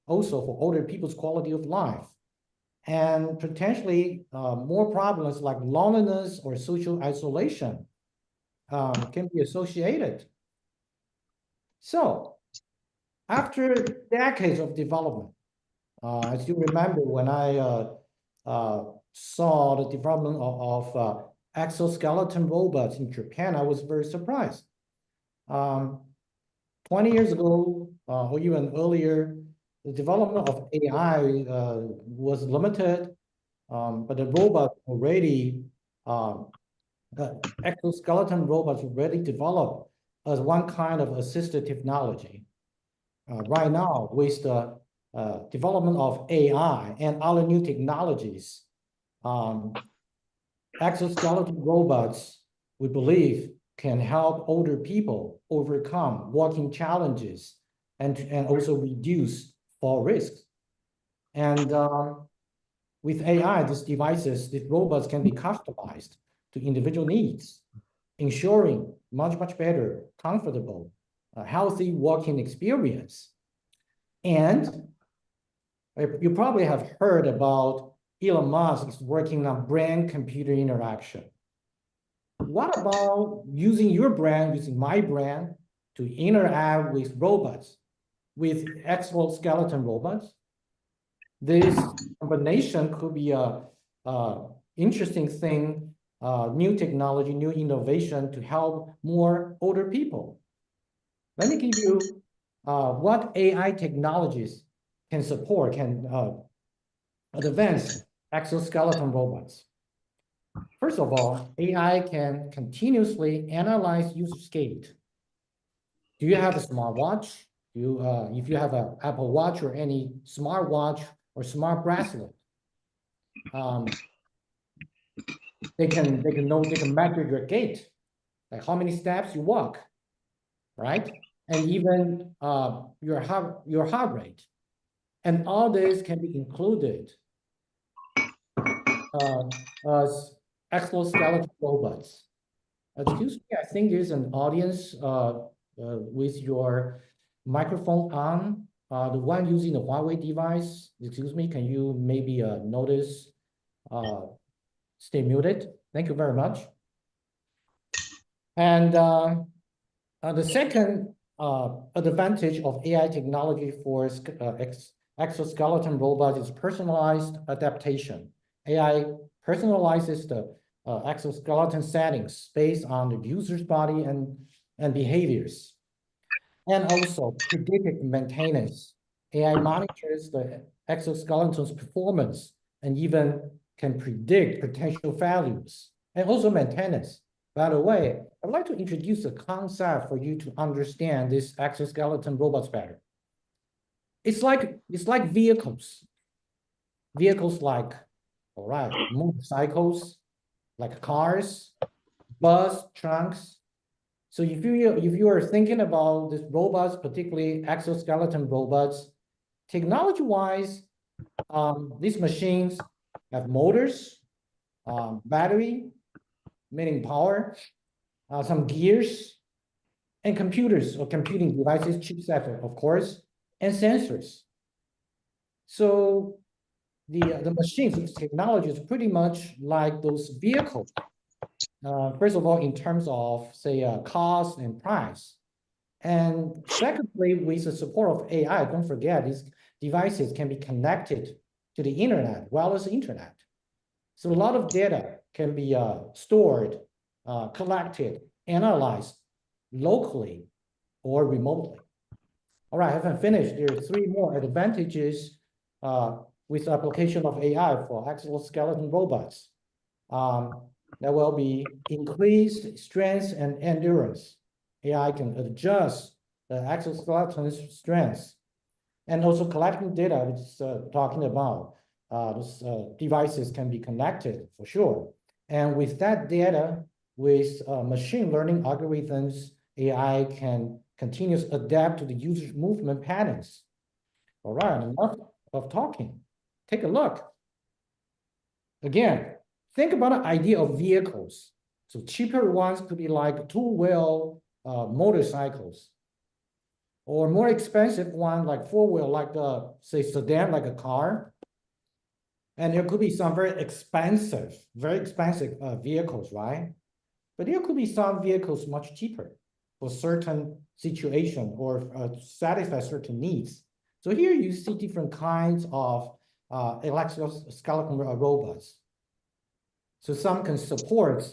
also for older people's quality of life. And potentially more problems like loneliness or social isolation can be associated. So after decades of development, as you remember, when I saw the development of exoskeleton robots in Japan, I was very surprised. 20 years ago, or even earlier, the development of AI was limited, but the robot already, exoskeleton robots already developed as one kind of assistive technology. Right now, with the development of AI and other new technologies, exoskeleton robots, we believe, can help older people overcome walking challenges and also reduce fall risks. And with AI, these devices, these robots can be customized to individual needs, ensuring much better, comfortable, healthy walking experience. And you probably have heard about Elon Musk is working on brain-computer interaction. what about using your brand, using my brand to interact with robots, with exoskeleton robots? This combination could be a interesting thing, new technology, new innovation to help more older people. Let me give you what AI technologies can support, can advance exoskeleton robots. First of all, AI can continuously analyze user gait. Do you have a smartwatch? If you have an Apple Watch or any smartwatch or smart bracelet, they can measure your gait, like how many steps you walk, right? And even your heart rate, and all this can be included as exoskeleton robots. Excuse me, I think there's an audience with your microphone on. The one using the Huawei device, excuse me, can you maybe notice, stay muted? Thank you very much. And the second advantage of AI technology for exoskeleton robots is personalized adaptation. AI personalizes the exoskeleton settings based on the user's body and behaviors. And also predictive maintenance. AI monitors the exoskeleton's performance and even can predict potential failures, and also maintenance. By the way, I'd like to introduce a concept for you to understand this exoskeleton robots better. It's like vehicles. Vehicles like, all right, motorcycles, like cars, bus, trucks. So if you are thinking about these robots, particularly exoskeleton robots, technology-wise, these machines have motors, battery, meaning power, some gears, and computers or computing devices, chipset, of course, and sensors. So the machines, this technology is pretty much like those vehicles. First of all, in terms of, say, cost and price. And secondly, with the support of AI, don't forget, these devices can be connected to the internet, wireless internet. So a lot of data can be stored, collected, analyzed locally or remotely. All right, I haven't finished. There are three more advantages with application of AI for exoskeleton robots. There will be increased strength and endurance. AI can adjust the exoskeleton's strength, and also collecting data, which is talking about those devices can be connected for sure. And with that data, with machine learning algorithms, AI can continuously adapt to the user's movement patterns. All right, enough of talking. Take a look. Again, think about an idea of vehicles. So cheaper ones could be like two-wheel motorcycles, or more expensive one like four-wheel, like say sedan, like a car. And there could be some very expensive vehicles, right? But there could be some vehicles much cheaper for certain situation or satisfy certain needs. So here you see different kinds of exoskeleton robots. So some can support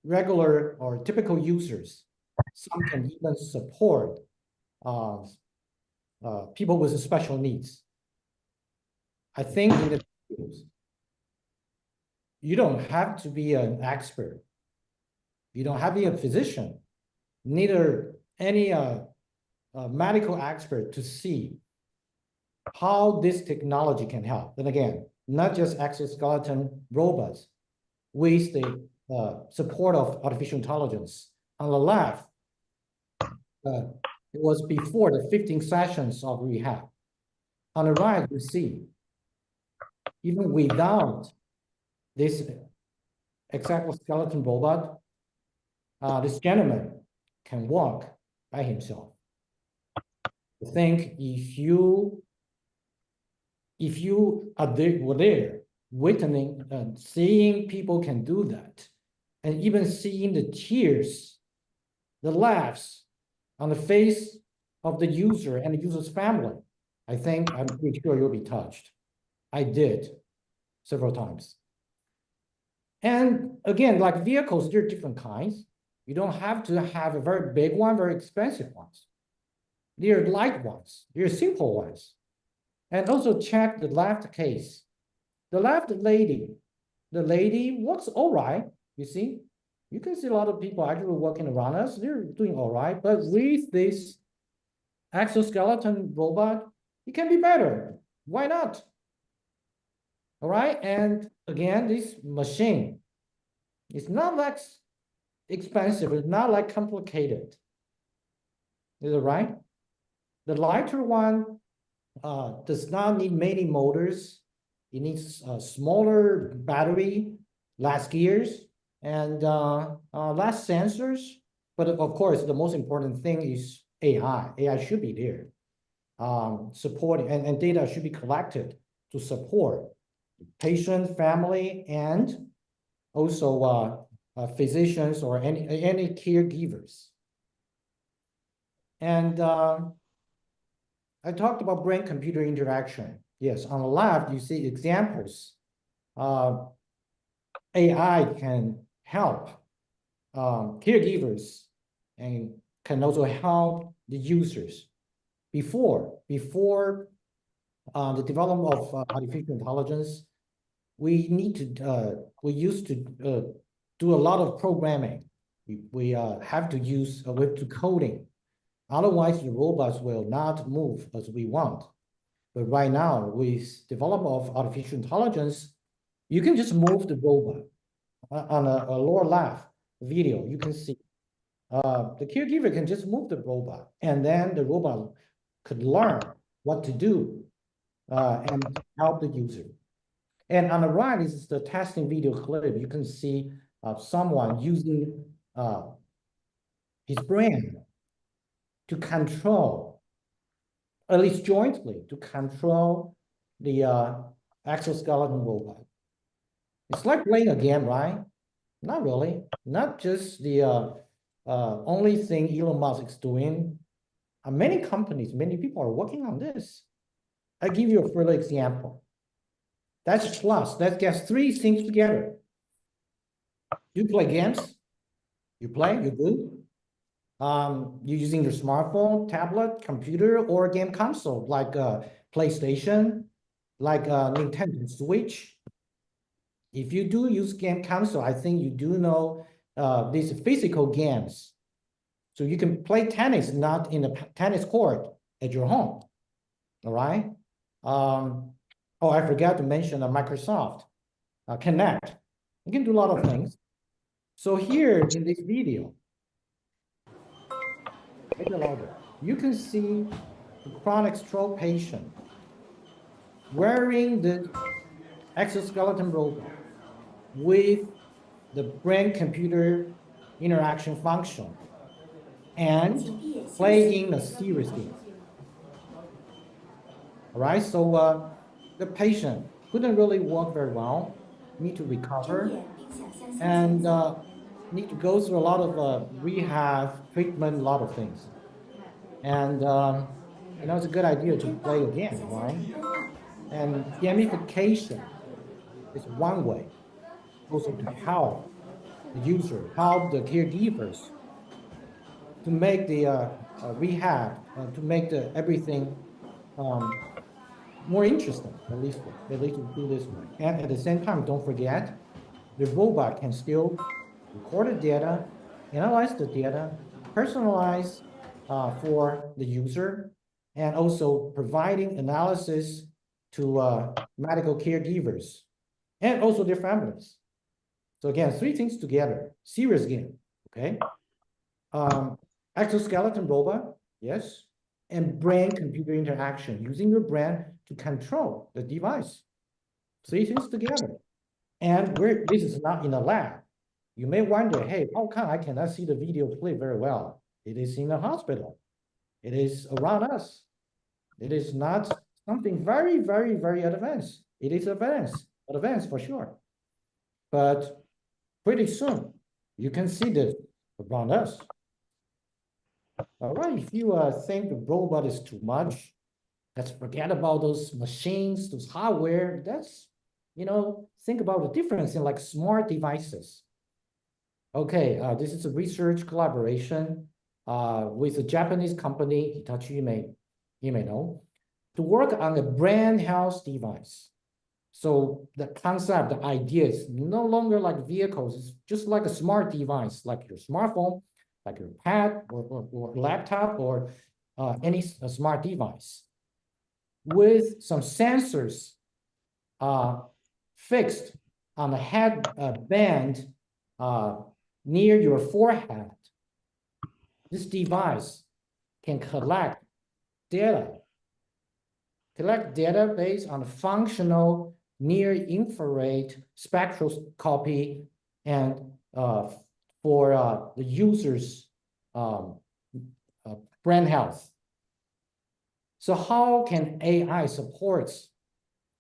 regular or typical users. Some can even support people with special needs. I think in the fields, you don't have to be an expert. You don't have to be a physician, neither any medical expert to see how this technology can help. And again, not just exoskeleton robots with the support of artificial intelligence. On the left, it was before the 15 sessions of rehab. On the right, you see, even without this exoskeleton robot, this gentleman can walk by himself. I think if you were there, witnessing, seeing people can do that, and even seeing the tears, the laughs on the face of the user and the user's family, I'm pretty sure you'll be touched. I did several times. And again, like vehicles, there are different kinds. You don't have to have a very big one, very expensive ones. There are light ones, there are simple ones. And also check the left case. The left lady, the lady works all right, you see? You can see a lot of people actually working around us, they're doing all right, but with this exoskeleton robot, it can be better. Why not? All right, and again, this machine, it's not like expensive, it's not like complicated. Is it right? The lighter one does not need many motors. It needs a smaller battery, less gears, and less sensors. But of course, the most important thing is AI. AI should be there, supporting, and data should be collected to support patient, family, and also physicians or any caregivers. And I talked about brain-computer interaction. Yes, on the left, you see examples. AI can help caregivers and can also help the users. Before the development of artificial intelligence, we used to do a lot of programming. We have to use web to coding. Otherwise, the robots will not move as we want. But right now, with development of artificial intelligence, you can just move the robot. On a lower left video, you can see the caregiver can just move the robot, and then the robot could learn what to do and help the user. And on the right is the testing video clip. You can see someone using his brain to control, at least jointly, to control the exoskeleton robot. It's like playing a game, right? Not really. Not just the only thing Elon Musk is doing. Many companies, many people are working on this. I'll give you a further example. That's plus. That gets three things together. You play games. You play, you do. You're using your smartphone, tablet, computer, or game console, like PlayStation, like Nintendo Switch. If you do use game console, I think you do know these physical games. So you can play tennis, not in a tennis court at your home, all right? Oh, I forgot to mention Microsoft Connect. You can do a lot of things. So here in this video, you can see the chronic stroke patient wearing the exoskeleton robot with the brain-computer interaction function and playing a serious game. All right, so the patient couldn't really walk very well, need to recover, and need to go through a lot of rehab, treatment, a lot of things. And you know, it's a good idea to play a game, right? And gamification is one way also to help the user, help the caregivers to make the rehab, to make the everything more interesting, at least to do this way. And at the same time, don't forget, the robot can still record the data, analyze the data, personalize for the user, and also providing analysis to medical caregivers and also their families. So again, three things together, serious game, okay? Exoskeleton robot, yes, and brain-computer interaction, using your brain to control the device. Three things together. And this is not in a lab. You may wonder, hey, how come I cannot see the video clip very well? It is in a hospital. It is around us. It is not something very, very, very advanced. It is advanced. advanced for sure. But pretty soon, you can see this around us. All right, if you think the robot is too much, let's forget about those machines, those hardware. That's, think about the difference in like smart devices. Okay, this is a research collaboration with a Japanese company, Hitachi, you may know, to work on a brand health device. So the concept, the idea is no longer like vehicles, it's just like a smart device, like your smartphone, like your pad or laptop or any smart device with some sensors fixed on the headband near your forehead. This device can collect data based on functional near-infrared spectroscopy and for the user's brain health. So how can AI support,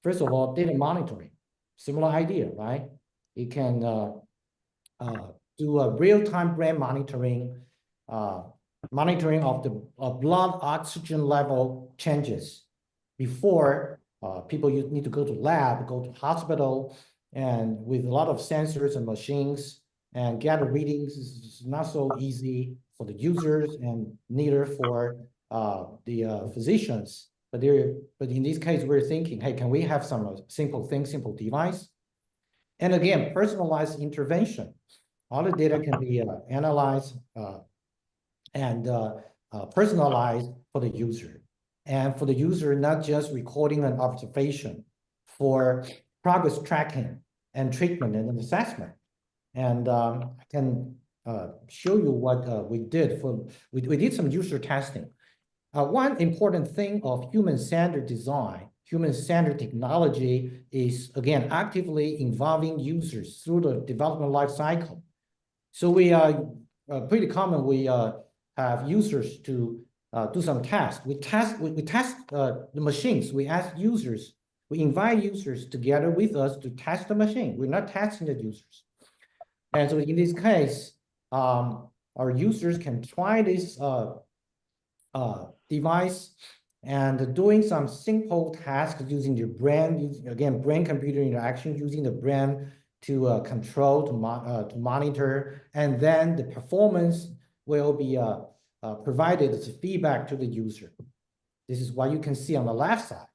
first of all, data monitoring? Similar idea, right? It can do a real-time brain monitoring, monitoring of the blood oxygen level changes before people need to go to lab, go to hospital, and with a lot of sensors and machines and gather readings is not so easy for the users and neither for the physicians. But in this case, we're thinking, hey, can we have some simple device? And again, personalized intervention. All the data can be analyzed and personalized for the user. And for the user, not just recording an observation, for progress tracking and treatment and assessment. And I can show you what we did. We did some user testing. One important thing of human-centered design, human-centered technology is, again, actively involving users through the development life cycle. So we are pretty common, we have users to do some tests. We test the machines. We ask users, we invite users together with us to test the machine. We're not testing the users. And so in this case, our users can try this device and doing some simple tasks using your brain, again, brain-computer interaction, using the brain to control, to monitor, and then the performance will be provided as feedback to the user. This is what you can see on the left side.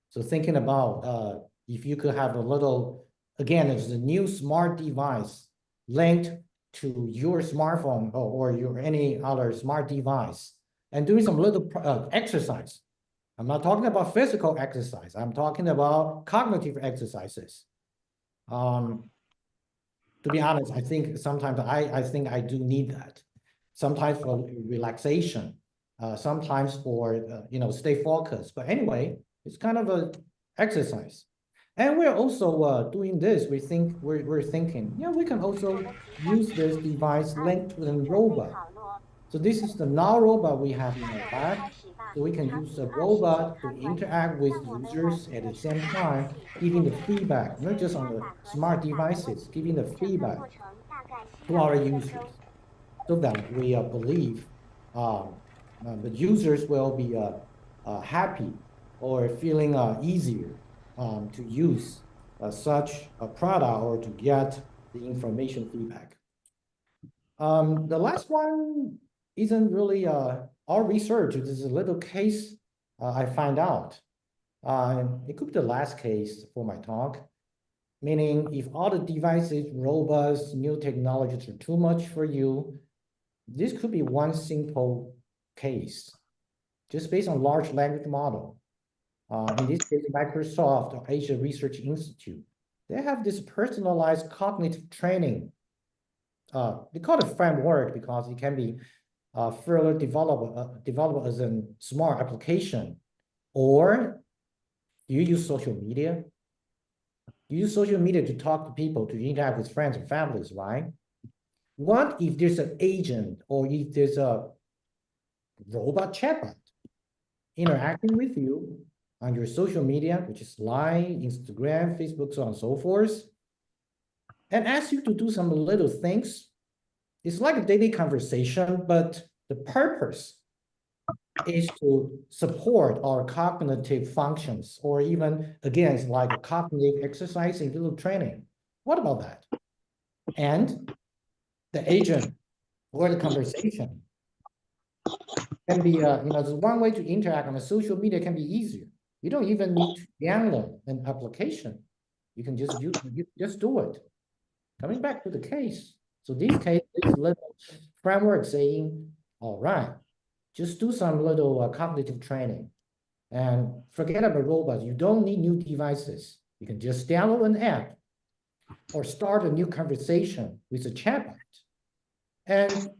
So thinking about if you could have a little, again, it's a new smart device linked to your smartphone or your any other smart device and doing some little exercise. I'm not talking about physical exercise. I'm talking about cognitive exercises. To be honest, I think sometimes I think I do need that. Sometimes for relaxation, sometimes for stay focused. But anyway, it's kind of a exercise. And we're also doing this. We're thinking, yeah, we can also use this device linked to a robot. So this is the now robot we have in our lab. So we can use the robot to interact with users at the same time, giving the feedback, not just on the smart devices, giving the feedback to our users, so that we believe the users will be happy or feeling easier to use such a product or to get the information feedback. The last one isn't really our research. It is a little case I find out. It could be the last case for my talk, meaning if all the devices, robots, new technologies are too much for you, this could be one simple case, just based on large language model. In this case, Microsoft or Asia Research Institute, they have this personalized cognitive training. They call it framework because it can be further developed as a smart application. Or you use social media. You use social media to talk to people, to interact with friends and families, right? What if there's an agent or if there's a robot chatbot interacting with you on your social media, which is Line, Instagram, Facebook, so on and so forth, and ask you to do some little things. It's like a daily conversation, but the purpose is to support our cognitive functions, or even, again, it's like a cognitive exercise, a little training. What about that? And the agent or the conversation can be, the one way to interact on the social media can be easier. You don't even need to download an application. You can just just do it. Coming back to the case. So this case, this little framework saying, all right, just do some little cognitive training and forget about robots. You don't need new devices. You can just download an app or start a new conversation with a chatbot and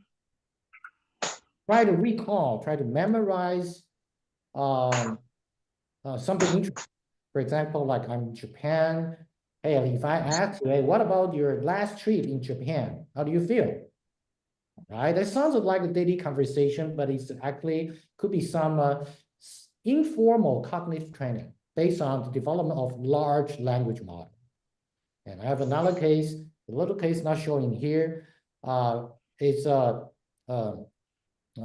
try to recall, try to memorize something interesting. For example, like I'm in Japan. Hey, if I ask you, hey, what about your last trip in Japan? How do you feel? Right? That sounds like a daily conversation, but it's actually could be some informal cognitive training based on the development of large language model. And I have another case, a little case not showing here. It's a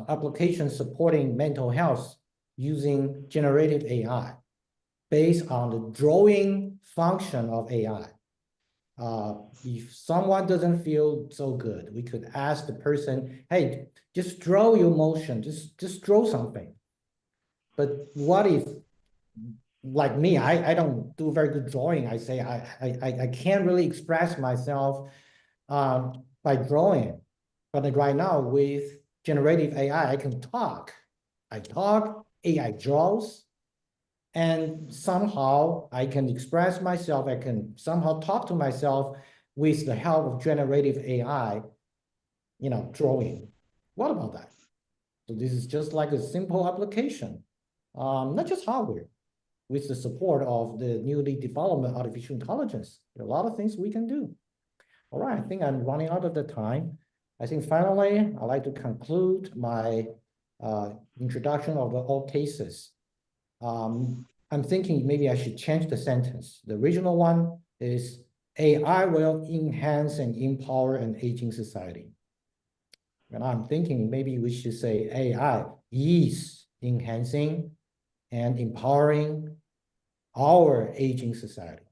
application supporting mental health using generative AI based on the drawing function of AI. If someone doesn't feel so good, we could ask the person, hey, just draw your motion, just draw something. But what if, like me, I don't do very good drawing. I say I can't really express myself by drawing. But right now with generative AI, I can talk. I talk, AI draws, and somehow I can express myself. I can somehow talk to myself with the help of generative AI, drawing. What about that? So this is just like a simple application, not just hardware, with the support of the newly developed artificial intelligence. There are a lot of things we can do. All right, I think I'm running out of the time. I think finally, I'd like to conclude my introduction of all cases. I'm thinking maybe I should change the sentence. The original one is AI will enhance and empower an aging society. And I'm thinking maybe we should say AI is enhancing and empowering our aging society.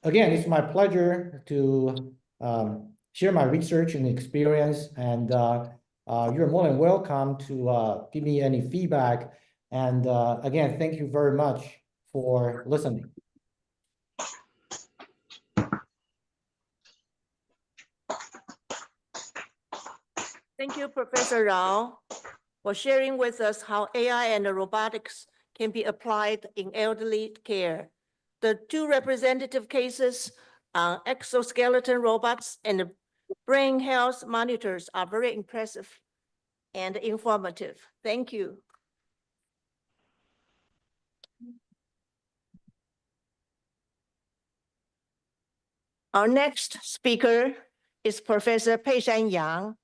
Again, it's my pleasure to share my research and experience, and you're more than welcome to give me any feedback. And again, thank you very much for listening. Thank you, Professor Rao, for sharing with us how AI and robotics can be applied in elderly care. The two representative cases on exoskeleton robots and brain health monitors are very impressive and informative. Thank you. Our next speaker is Professor Peishan Yang.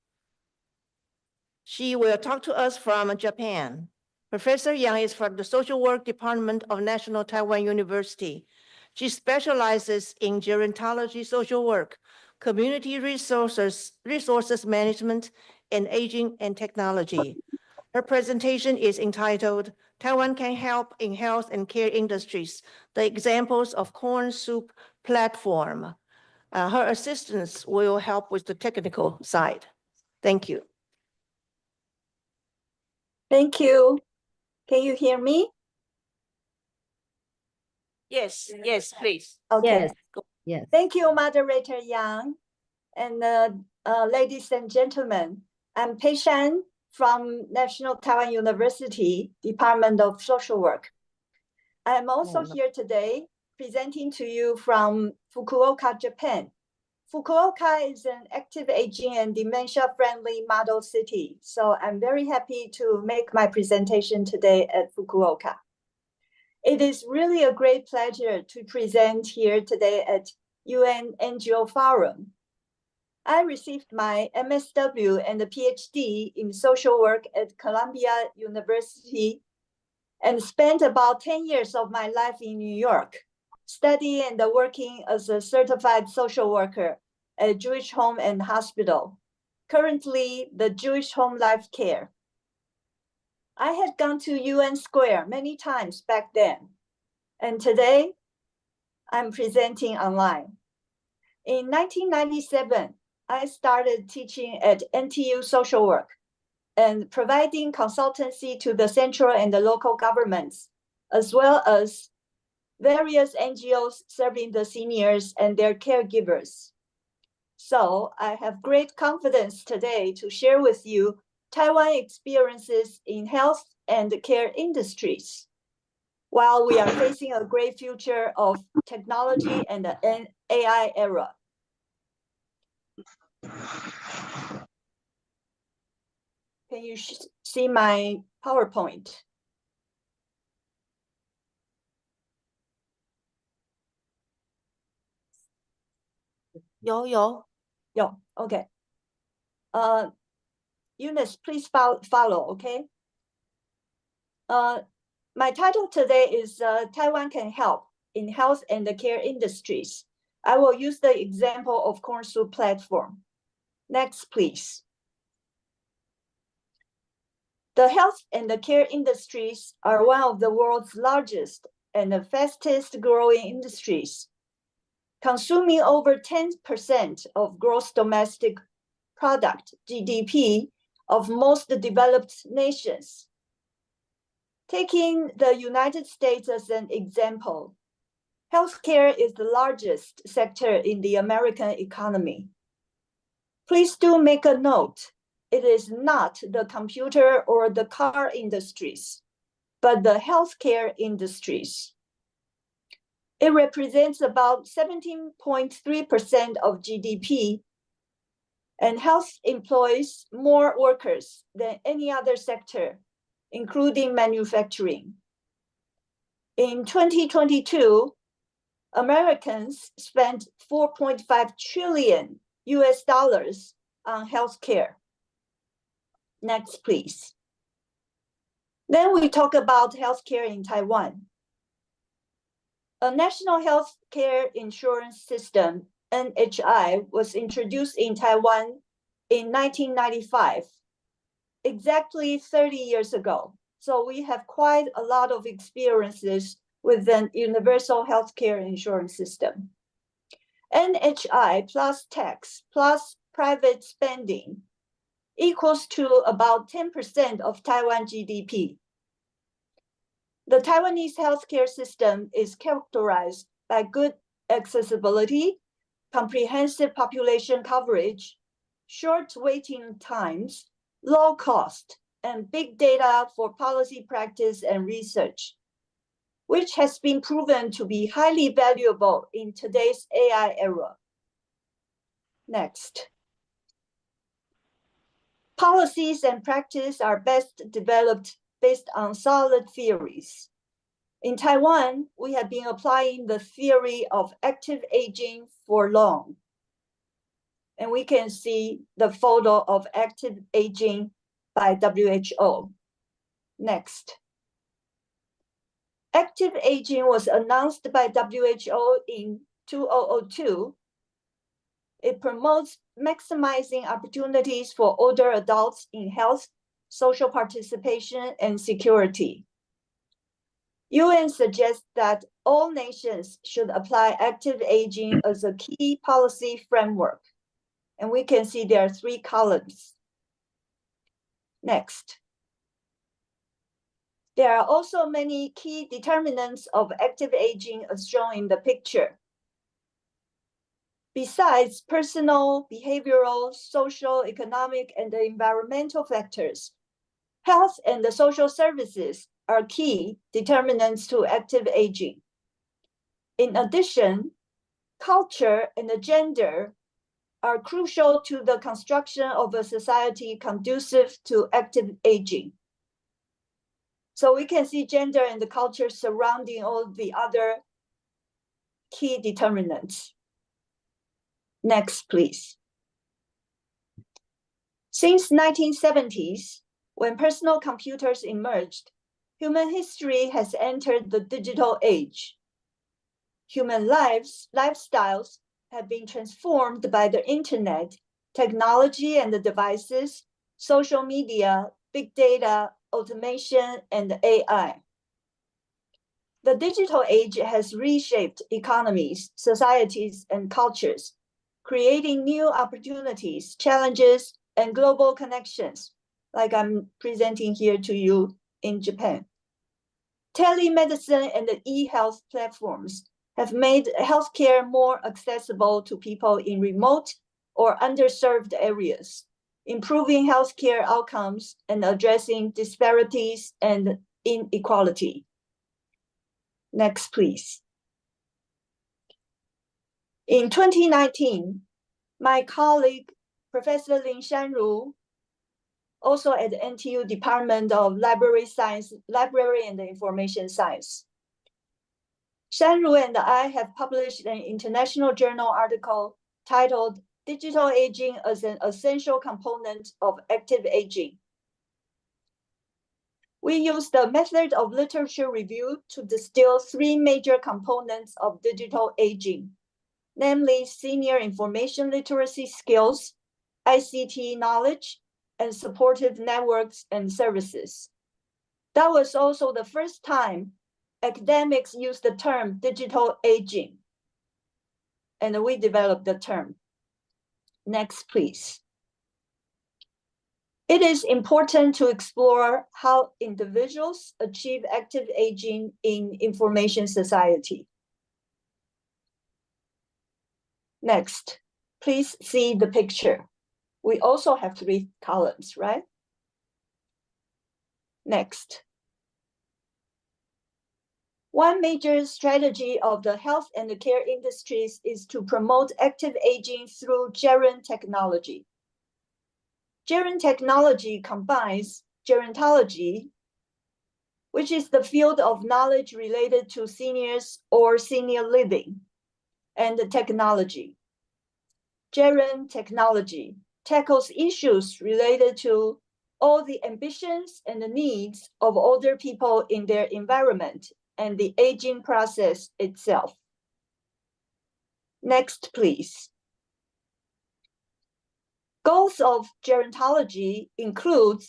She will talk to us from Japan. Professor Yang is from the Social Work Department of National Taiwan University. She specializes in gerontology social work, community resources management, and aging and technology. Her presentation is entitled, Taiwan Can Help in Health and Care Industries, the Examples of Corn Soup Platform. Her assistants will help with the technical side. Thank you. Thank you. Can you hear me? Yes, please. Okay. Yes. Thank you, Moderator Yang. And ladies and gentlemen, I'm Peishan from National Taiwan University, Department of Social Work. I'm also here today presenting to you from Fukuoka, Japan. Fukuoka is an active aging and dementia-friendly model city, so I'm very happy to make my presentation today at Fukuoka. It is really a great pleasure to present here today at UN NGO Forum. I received my MSW and a PhD in social work at Columbia University and spent about 10 years of my life in New York, studying and working as a certified social worker at a Jewish home and hospital, currently the Jewish Home Life Care. I had gone to UN Square many times back then, and today I'm presenting online. In 1997, I started teaching at NTU Social Work and providing consultancy to the central and the local governments, as well as various NGOs serving the seniors and their caregivers. So I have great confidence today to share with you Taiwan experiences in health and care industries, while we are facing a great future of technology and the AI era. Can you see my PowerPoint? Yo. Okay. Eunice, please follow, okay? My title today is Taiwan Can Help in Health and the Care Industries. I will use the example of Corn Soup Platform. Next, please. The health and the care industries are one of the world's largest and the fastest growing industries, consuming over 10% of gross domestic product, GDP, of most developed nations. Taking the United States as an example, healthcare is the largest sector in the American economy. Please do make a note. It is not the computer or the car industries, but the healthcare industries. It represents about 17.3% of GDP, and health employs more workers than any other sector, including manufacturing. In 2022, Americans spent $4.5 trillion on healthcare. Next, please. Then we talk about healthcare in Taiwan. A national healthcare insurance system, NHI, was introduced in Taiwan in 1995, exactly 30 years ago. So we have quite a lot of experiences with an universal healthcare insurance system. NHI plus tax plus private spending equals to about 10% of Taiwan GDP. The Taiwanese healthcare system is characterized by good accessibility, comprehensive population coverage, short waiting times, low cost, and big data for policy practice and research, which has been proven to be highly valuable in today's AI era. Next. Policies and practice are best developed based on solid theories. In Taiwan, we have been applying the theory of active aging for long. And we can see the photo of active aging by WHO. Next. Active aging was announced by WHO in 2002. It promotes maximizing opportunities for older adults in health, social participation, and security. UN suggests that all nations should apply active aging as a key policy framework. And we can see there are 3 columns. Next. There are also many key determinants of active aging as shown in the picture. Besides personal, behavioral, social, economic, and environmental factors, health and the social services are key determinants to active aging. In addition, culture and the gender are crucial to the construction of a society conducive to active aging. So we can see gender and the culture surrounding all the other key determinants. Next, please. Since 1970s, when personal computers emerged, human history has entered the digital age. Human lifestyles have been transformed by the internet, technology and the devices, social media, big data, automation, and AI. The digital age has reshaped economies, societies, and cultures, creating new opportunities, challenges, and global connections, like I'm presenting here to you in Japan. Telemedicine and the e-health platforms have made healthcare more accessible to people in remote or underserved areas, improving healthcare outcomes and addressing disparities and inequality. Next, please. In 2019, my colleague, Professor Lin Shanru, also at the NTU Department of Library and Information Science. Shanru and I have published an international journal article titled Digital Aging as an Essential Component of Active Aging. We use the method of literature review to distill three major components of digital aging, namely senior information literacy skills, ICT knowledge, and supportive networks and services. That was also the first time academics used the term digital aging, and we developed the term. Next, please. It is important to explore how individuals achieve active aging in information society. Next, please see the picture. We also have 3 columns, right? Next. One major strategy of the health and the care industries is to promote active aging through gerund technology. Gerund technology combines gerontology, which is the field of knowledge related to seniors or senior living, and the technology. Gerund technology tackles issues related to all the ambitions and the needs of older people in their environment and the aging process itself. Next, please. Goals of gerontology include,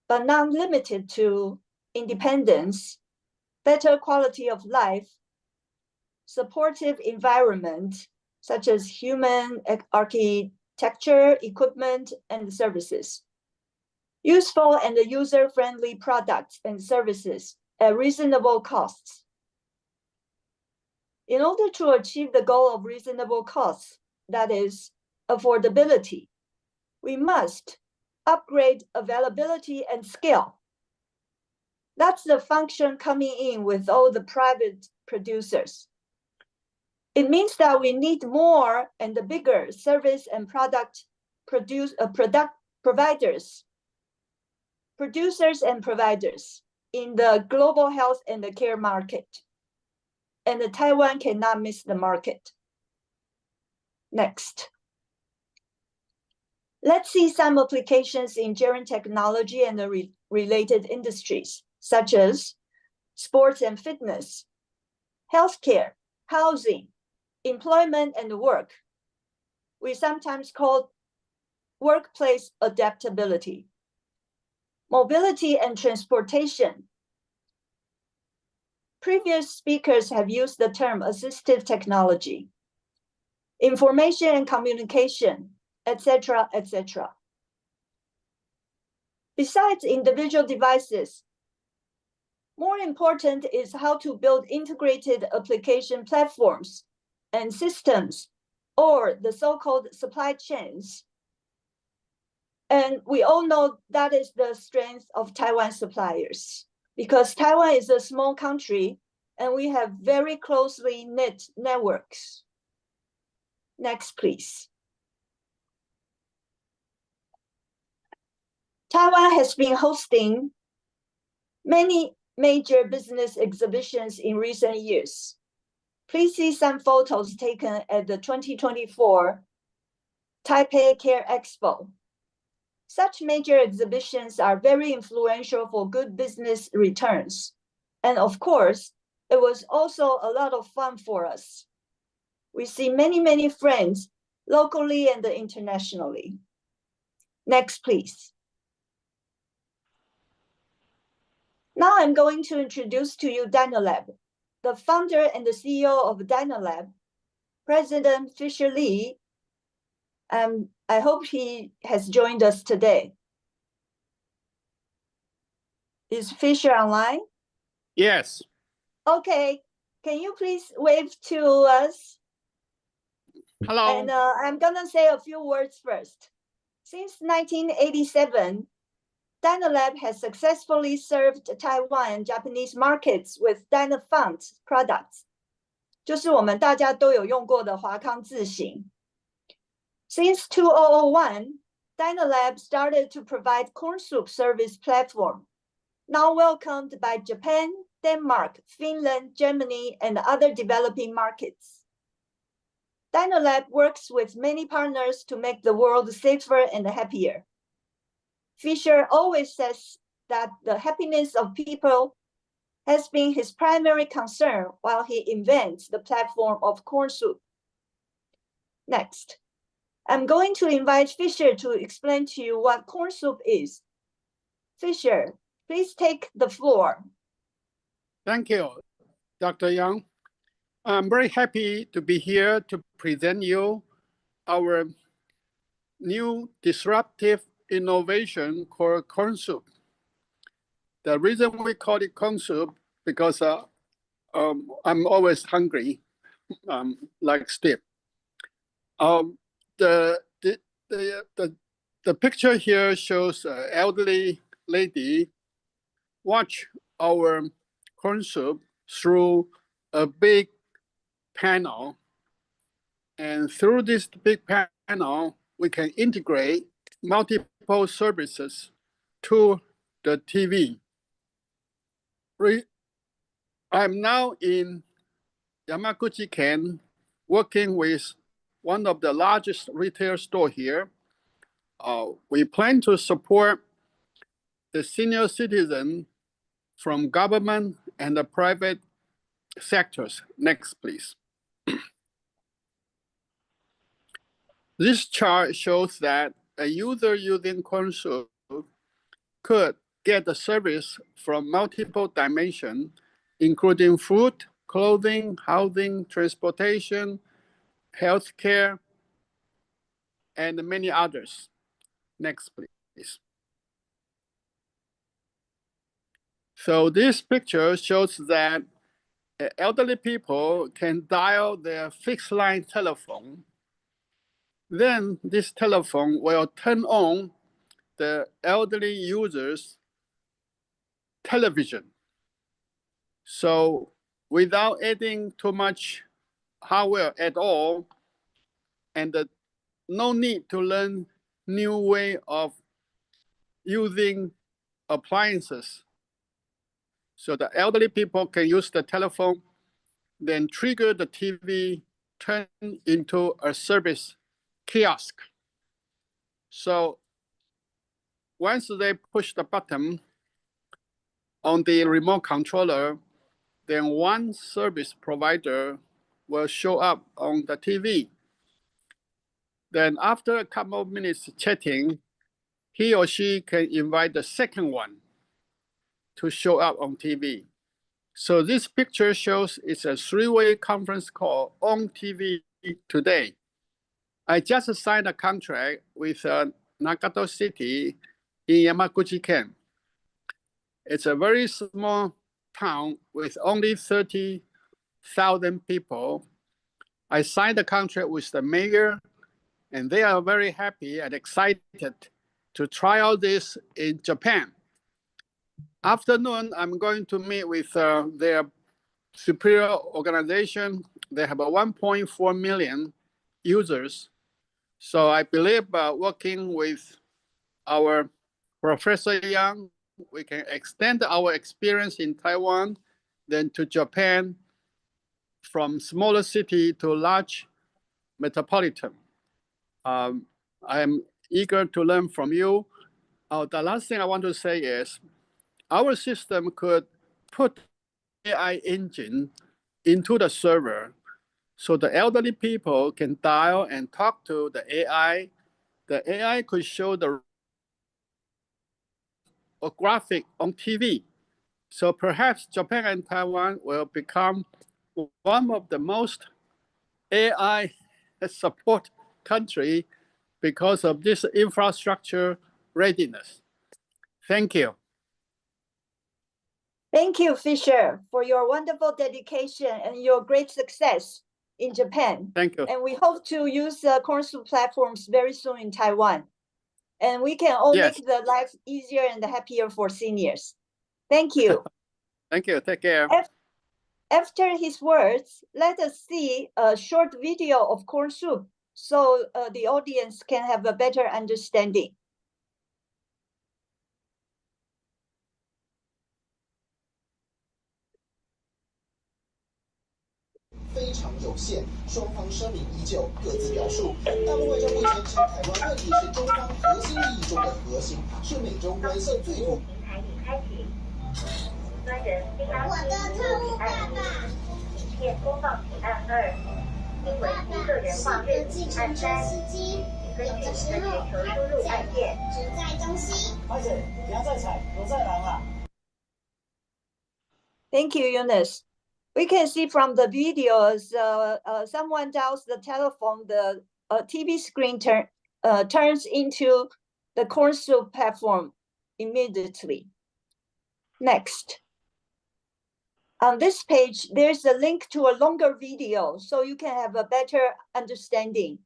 but not limited to, independence, better quality of life, supportive environment, such as human architecture, equipment, and services, useful and user-friendly products and services at reasonable costs. In order to achieve the goal of reasonable costs, that is, affordability, we must upgrade availability and scale. That's the function coming in with all the private producers. It means that we need more and the bigger service and product providers, producers and providers in the global health and the care market. And Taiwan cannot miss the market. Next. Let's see some applications in gerund technology and the related industries, such as sports and fitness, healthcare, housing, employment and work. We sometimes call workplace adaptability, mobility and transportation. Previous speakers have used the term assistive technology, information and communication, etc., etc. Besides individual devices, more important is how to build integrated application platforms and systems, or the so-called supply chains. And we all know that is the strength of Taiwan suppliers, because Taiwan is a small country and we have very closely knit networks. Next, please. Taiwan has been hosting many major business exhibitions in recent years. Please see some photos taken at the 2024 Taipei Care Expo. Such major exhibitions are very influential for good business returns. And of course, it was also a lot of fun for us. We see many, many friends locally and internationally. Next, please. Now I'm going to introduce to you Dynalab, the founder and the CEO of Dynalab, President Fisher Lee. I hope he has joined us today. Is Fisher online? Yes. Okay, can you please wave to us? Hello. And I'm gonna say a few words first. Since 1987, Dynalab has successfully served Taiwan and Japanese markets with Dynafund products. 就是我们大家都有用过的华康自行。Since 2001, Dynalab started to provide corn soup service platform, now welcomed by Japan, Denmark, Finland, Germany, and other developing markets. Dynalab works with many partners to make the world safer and happier. Fisher always says that the happiness of people has been his primary concern while he invents the platform of corn soup. Next, I'm going to invite Fisher to explain to you what corn soup is. Fisher, please take the floor. Thank you, Dr. Young. I'm very happy to be here to present you our new disruptive innovation called corn soup. The reason we call it corn soup because I'm always hungry, like Steve. The picture here shows an elderly lady watch our corn soup through a big panel. And through this big panel, we can integrate multiple services to the TV. I'm now in Yamaguchi-ken, working with one of the largest retail stores here. We plan to support the senior citizen from government and the private sectors. Next, please. This chart shows that a user using corn soup could get the service from multiple dimensions, including food, clothing, housing, transportation, healthcare, and many others. Next, please. So this picture shows that elderly people can dial their fixed line telephone. Then this telephone will turn on the elderly user's television. So without adding too much hardware at all, and no need to learn new way of using appliances. So the elderly people can use the telephone, then trigger the TV, turn into a service kiosk. So once they push the button on the remote controller, then one service provider will show up on the TV. Then after a couple of minutes chatting, he or she can invite the second one to show up on TV. So this picture shows it's a three-way conference call on TV today. I just signed a contract with Nagato City in Yamaguchi-ken. It's a very small town with only 30,000 people. I signed a contract with the mayor, and they are very happy and excited to try out this in Japan. Afternoon, I'm going to meet with their superior organization. They have 1.4 million users. So I believe working with our Professor Young, we can extend our experience in Taiwan, then to Japan, from smaller city to large metropolitan. I am eager to learn from you. The last thing I want to say is our system could put AI engine into the server so the elderly people can dial and talk to the AI. The AI could show a graphic on TV. So perhaps Japan and Taiwan will become one of the most AI support country because of this infrastructure readiness. Thank you. Thank you, Fisher, for your wonderful dedication and your great success in Japan. Thank you. And we hope to use the Cornsuit platforms very soon in Taiwan. And we can all Yes. make the life easier and happier for seniors. Thank you. Thank you. Take care. After his words, let us see a short video of Cornsuit so the audience can have a better understanding. 非常有限，双方声明依旧，各自表述。大陆外交部坚称，台湾问题是中方核心利益中的核心，是美中关系最重。平台已开启，专人我的特务爸爸。影片播放提案2，因为个人化认定案3，请根据在全球输入案件。只在中心。拍者，不要再踩，有在狼啊。Thank you, Eunice. We can see from the videos, someone dials the telephone, the TV screen turns into the Cornsuit platform immediately. Next. On this page, there's a link to a longer video so you can have a better understanding.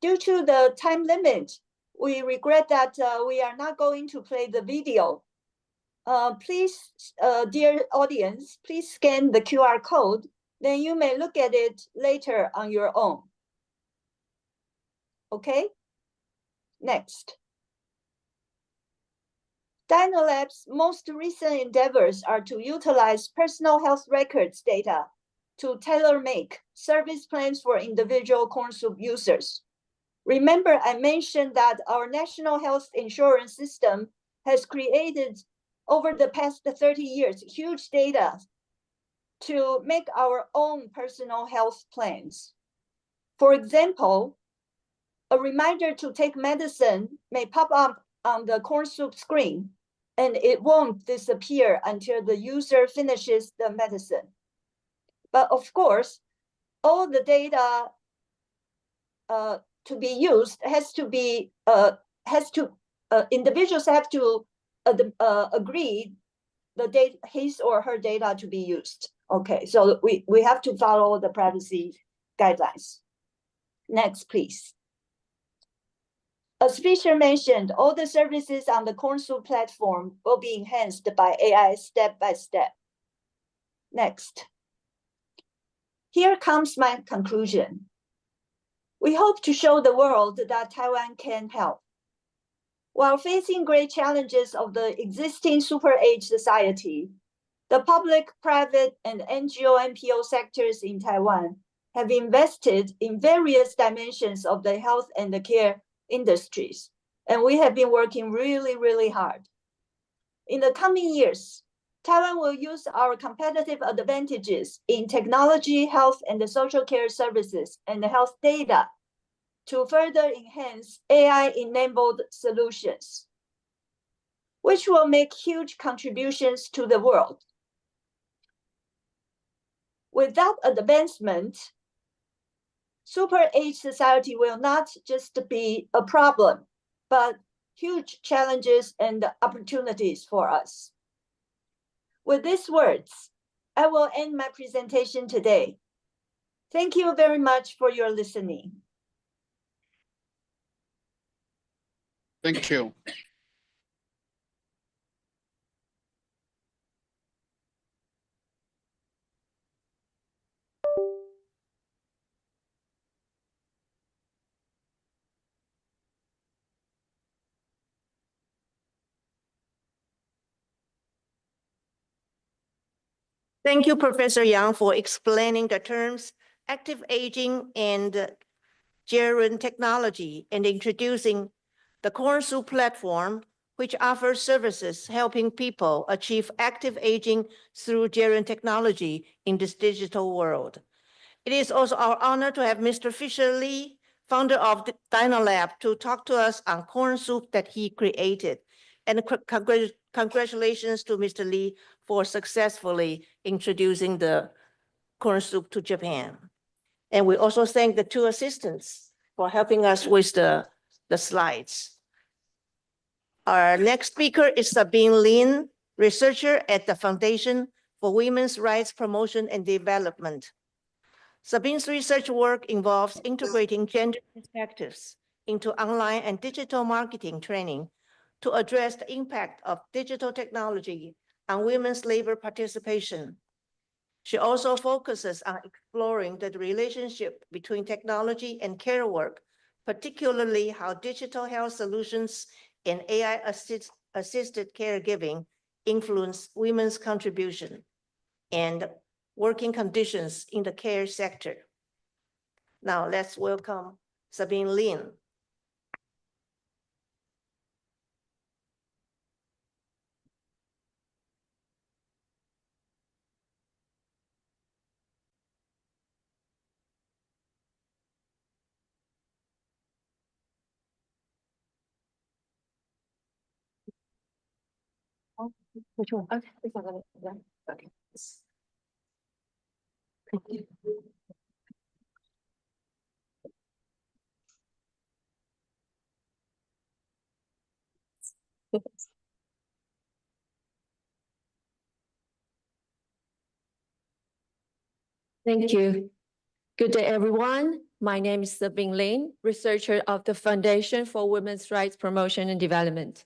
Due to the time limit, we regret that we are not going to play the video. Please, dear audience, please scan the QR code, then you may look at it later on your own. Okay? Next. Dynalab's most recent endeavors are to utilize personal health records data to tailor-make service plans for individual Cornsuit users. Remember, I mentioned that our national health insurance system has created over the past 30 years, huge data to make our own personal health plans. For example, a reminder to take medicine may pop up on the Cornsuit screen, and it won't disappear until the user finishes the medicine. But of course, all the data to be used individuals have to agree his or her data to be used. Okay, so we have to follow the privacy guidelines. Next, please. As Fisher mentioned, all the services on the Cornsuit platform will be enhanced by AI step by step. Next. Here comes my conclusion. We hope to show the world that Taiwan can help. While facing great challenges of the existing super age society, the public, private, and NGO NPO sectors in Taiwan have invested in various dimensions of the health and the care industries, and we have been working really, really hard. In the coming years, Taiwan will use our competitive advantages in technology, health, and the social care services and the health data to further enhance AI-enabled solutions, which will make huge contributions to the world. Without advancement, super age society will not just be a problem, but huge challenges and opportunities for us. With these words, I will end my presentation today. Thank you very much for your listening. Thank you. Thank you, Professor Young, for explaining the terms active aging and gerund technology and introducing the Cornsuit platform which offers services helping people achieve active aging through gerontechnology in this digital world. It is also our honor to have Mr. Fisher Lee, founder of the Dynalab, to talk to us on corn soup that he created. And congratulations to Mr. Lee for successfully introducing the corn soup to Japan. And we also thank the two assistants for helping us with the slides. Our next speaker is Sabine Lin, researcher at the Foundation for Women's Rights Promotion and Development. Sabine's research work involves integrating gender perspectives into online and digital marketing training to address the impact of digital technology on women's labor participation. She also focuses on exploring the relationship between technology and care work, particularly how digital health solutions and AI-assisted caregiving influence women's contribution and working conditions in the care sector. Now let's welcome Sabine Lin. Which one? Okay. Okay. Thank you. Good day, everyone. My name is Sabine Lin, researcher of the Foundation for Women's Rights Promotion and Development.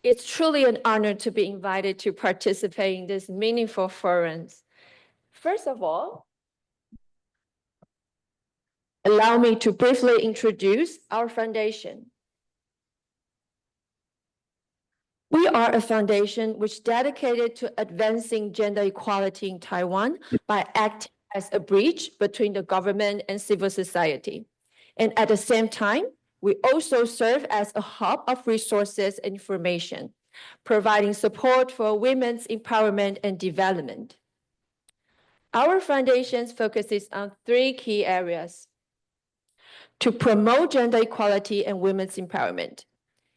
It's truly an honor to be invited to participate in this meaningful forums. First of all, allow me to briefly introduce our foundation. We are a foundation which is dedicated to advancing gender equality in Taiwan by acting as a bridge between the government and civil society. And at the same time, we also serve as a hub of resources and information, providing support for women's empowerment and development. Our foundation focuses on 3 key areas: to promote gender equality and women's empowerment.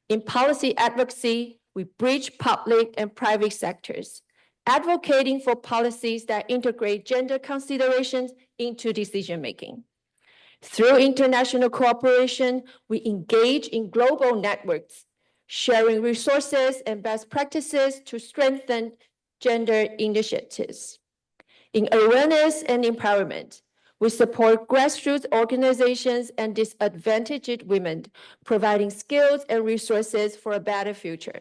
In policy advocacy, we bridge public and private sectors, advocating for policies that integrate gender considerations into decision-making. Through international cooperation, we engage in global networks, sharing resources and best practices to strengthen gender initiatives. In awareness and empowerment, we support grassroots organizations and disadvantaged women, providing skills and resources for a better future.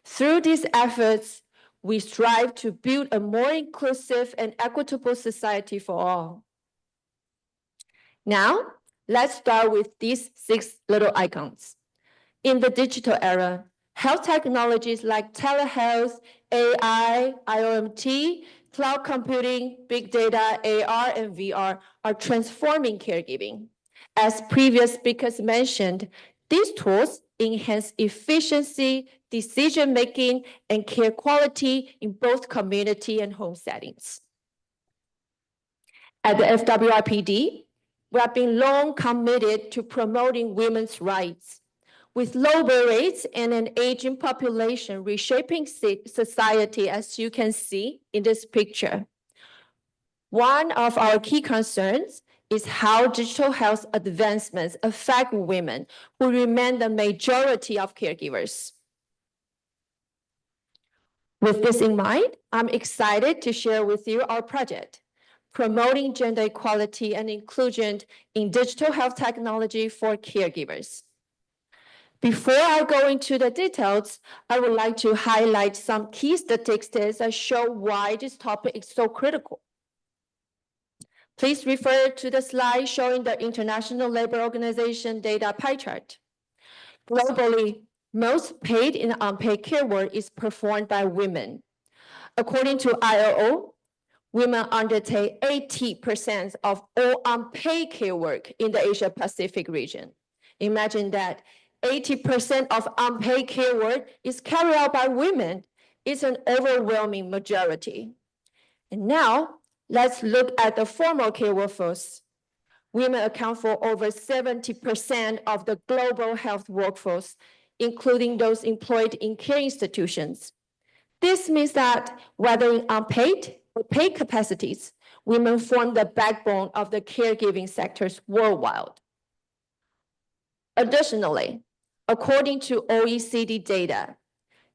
Through these efforts, we strive to build a more inclusive and equitable society for all. Now, let's start with these 6 little icons. In the digital era, health technologies like telehealth, AI, IoT, cloud computing, big data, AR, and VR are transforming caregiving. As previous speakers mentioned, these tools enhance efficiency, decision-making, and care quality in both community and home settings. At the FWRPD, we have been long committed to promoting women's rights. With low birth rates and an aging population reshaping society, as you can see in this picture, one of our key concerns is how digital health advancements affect women who remain the majority of caregivers. With this in mind, I'm excited to share with you our project, Promoting Gender Equality and Inclusion in Digital Health Technology for Caregivers. Before I go into the details, I would like to highlight some key statistics that show why this topic is so critical. Please refer to the slide showing the International Labor Organization data pie chart. Globally, most paid and unpaid care work is performed by women. According to R.O.C, women undertake 80% of all unpaid care work in the Asia-Pacific region. Imagine that 80% of unpaid care work is carried out by women is an overwhelming majority. And now, let's look at the formal care workforce. Women account for over 70% of the global health workforce, including those employed in care institutions. This means that whether in unpaid or paid capacities, women form the backbone of the caregiving sectors worldwide. Additionally, according to OECD data,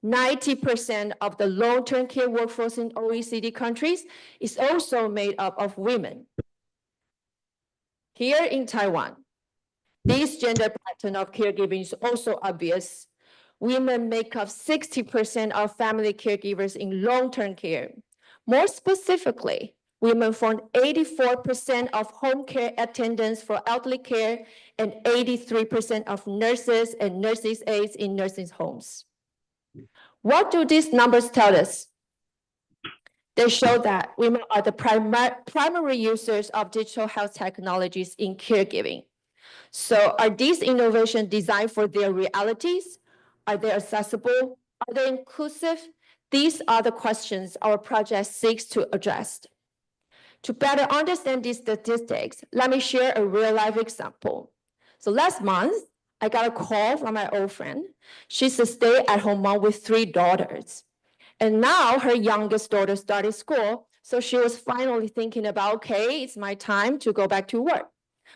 90% of the long-term care workforce in OECD countries is also made up of women. Here in Taiwan, this gender pattern of caregiving is also obvious. Women make up 60% of family caregivers in long-term care. More specifically, women form 84% of home care attendants for elderly care and 83% of nurses and nurses' aides in nursing homes. What do these numbers tell us? They show that women are the primary users of digital health technologies in caregiving. So are these innovations designed for their realities? Are they accessible? Are they inclusive? These are the questions our project seeks to address. To better understand these statistics, let me share a real-life example. So last month, I got a call from my old friend. She's a stay-at-home mom with 3 daughters. And now her youngest daughter started school, so she was finally thinking about, okay, it's my time to go back to work.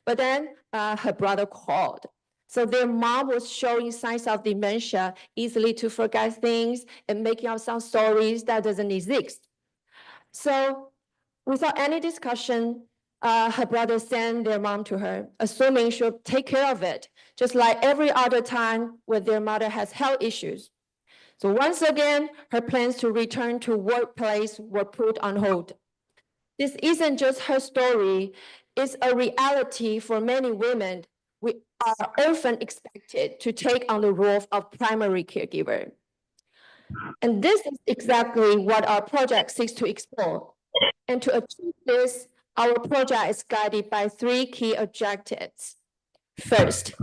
But then her brother called. So their mom was showing signs of dementia, easily to forget things and making up some stories that doesn't exist. So without any discussion, her brother sent their mom to her, assuming she'll take care of it, just like every other time when their mother has health issues. So once again, her plans to return to workplace were put on hold. This isn't just her story, it's a reality for many women. We are often expected to take on the role of primary caregiver. And this is exactly what our project seeks to explore. And to achieve this, our project is guided by 3 key objectives. First,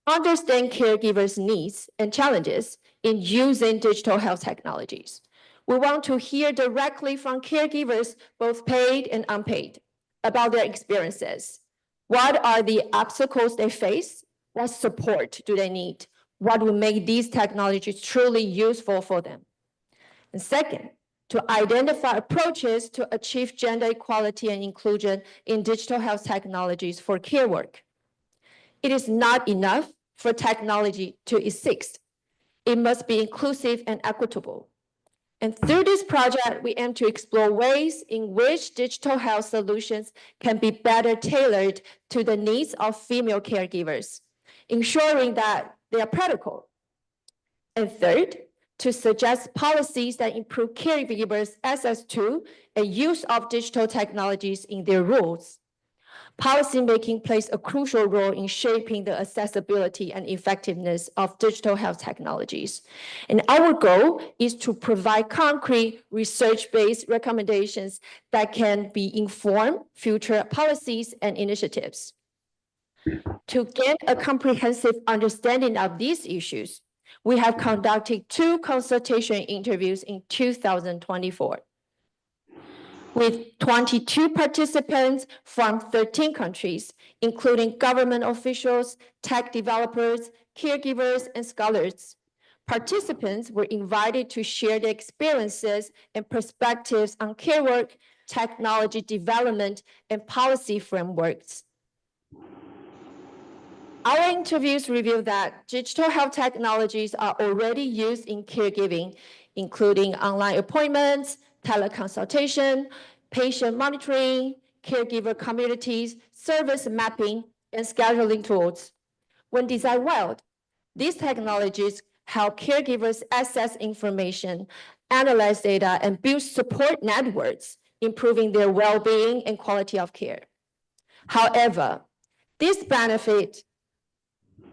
understand caregivers' needs and challenges in using digital health technologies. We want to hear directly from caregivers, both paid and unpaid, about their experiences. What are the obstacles they face? What support do they need? What will make these technologies truly useful for them? And second, to identify approaches to achieve gender equality and inclusion in digital health technologies for care work. It is not enough for technology to exist. It must be inclusive and equitable. And through this project, we aim to explore ways in which digital health solutions can be better tailored to the needs of female caregivers, ensuring that they are practical. And third, to suggest policies that improve caregivers' access to and use of digital technologies in their roles. Policymaking plays a crucial role in shaping the accessibility and effectiveness of digital health technologies. And our goal is to provide concrete research-based recommendations that can be inform future policies and initiatives. To gain a comprehensive understanding of these issues, we have conducted 2 consultation interviews in 2024. With 22 participants from 13 countries, including government officials, tech developers, caregivers, and scholars. Participants were invited to share their experiences and perspectives on care work, technology development, and policy frameworks. Our interviews reveal that digital health technologies are already used in caregiving, including online appointments, teleconsultation, patient monitoring, caregiver communities, service mapping, and scheduling tools. When designed well, these technologies help caregivers access information, analyze data, and build support networks, improving their well-being and quality of care. However, despite these benefits,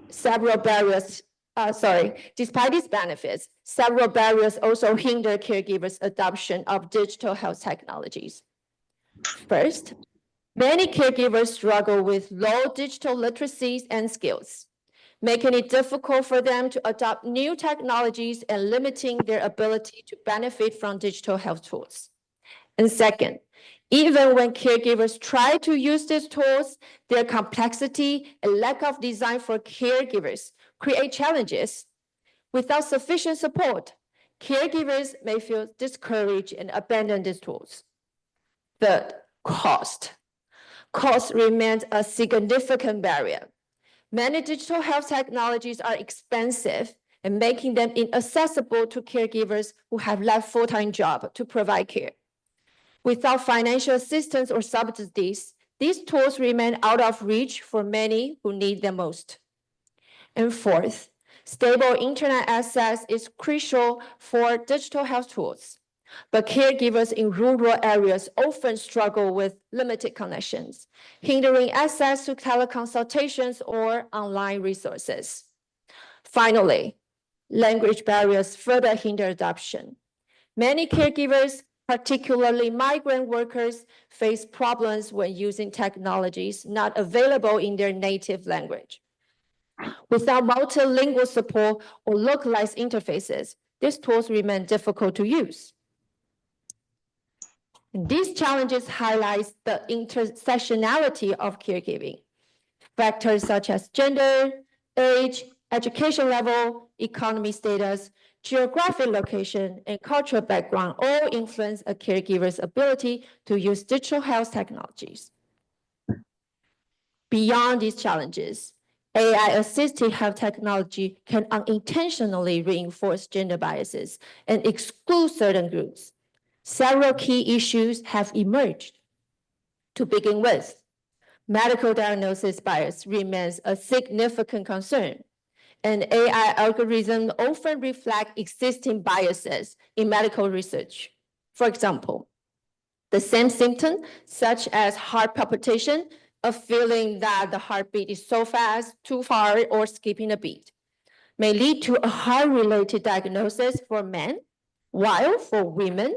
several barriers also hinder caregivers' adoption of digital health technologies. First, many caregivers struggle with low digital literacies and skills. making it difficult for them to adopt new technologies and limiting their ability to benefit from digital health tools. And second, even when caregivers try to use these tools, their complexity and lack of design for caregivers create challenges. Without sufficient support, caregivers may feel discouraged and abandon these tools. Third, cost. Cost remains a significant barrier. Many digital health technologies are expensive and making them inaccessible to caregivers who have left full-time jobs to provide care. Without financial assistance or subsidies, these tools remain out of reach for many who need them most. And fourth, stable internet access is crucial for digital health tools, but caregivers in rural areas often struggle with limited connections, hindering access to teleconsultations or online resources. Finally, language barriers further hinder adoption. Many caregivers, particularly migrant workers, face problems when using technologies not available in their native language. Without multilingual support or localized interfaces, these tools remain difficult to use. These challenges highlight the intersectionality of caregiving. Factors such as gender, age, education level, economy status, geographic location, and cultural background all influence a caregiver's ability to use digital health technologies. Beyond these challenges, AI-assisted health technology can unintentionally reinforce gender biases and exclude certain groups. Several key issues have emerged. To begin with, medical diagnosis bias remains a significant concern, and AI algorithms often reflect existing biases in medical research. For example, the same symptom, such as heart palpitation, a feeling that the heartbeat is so fast, too far, or skipping a beat, may lead to a heart-related diagnosis for men, while for women,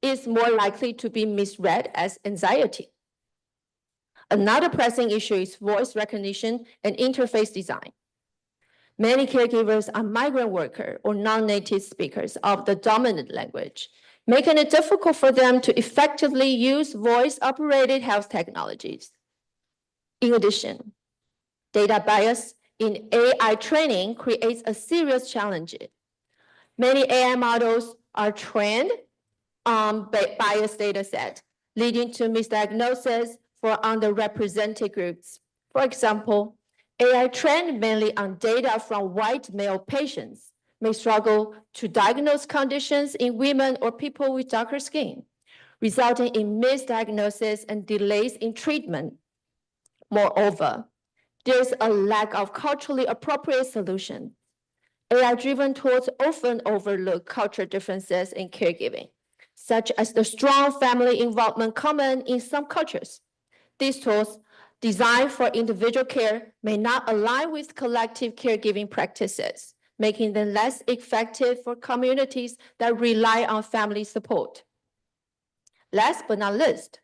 it's more likely to be misread as anxiety. Another pressing issue is voice recognition and interface design. Many caregivers are migrant workers or non-native speakers of the dominant language, making it difficult for them to effectively use voice-operated health technologies. In addition, data bias in AI training creates a serious challenge. Many AI models are trained on biased data set, leading to misdiagnosis for underrepresented groups. For example, AI trained mainly on data from white male patients may struggle to diagnose conditions in women or people with darker skin, resulting in misdiagnosis and delays in treatment. Moreover, there's a lack of culturally appropriate solutions. AI-driven tools often overlook cultural differences in caregiving, such as the strong family involvement common in some cultures. These tools, designed for individual care, may not align with collective caregiving practices, making them less effective for communities that rely on family support. Last but not least,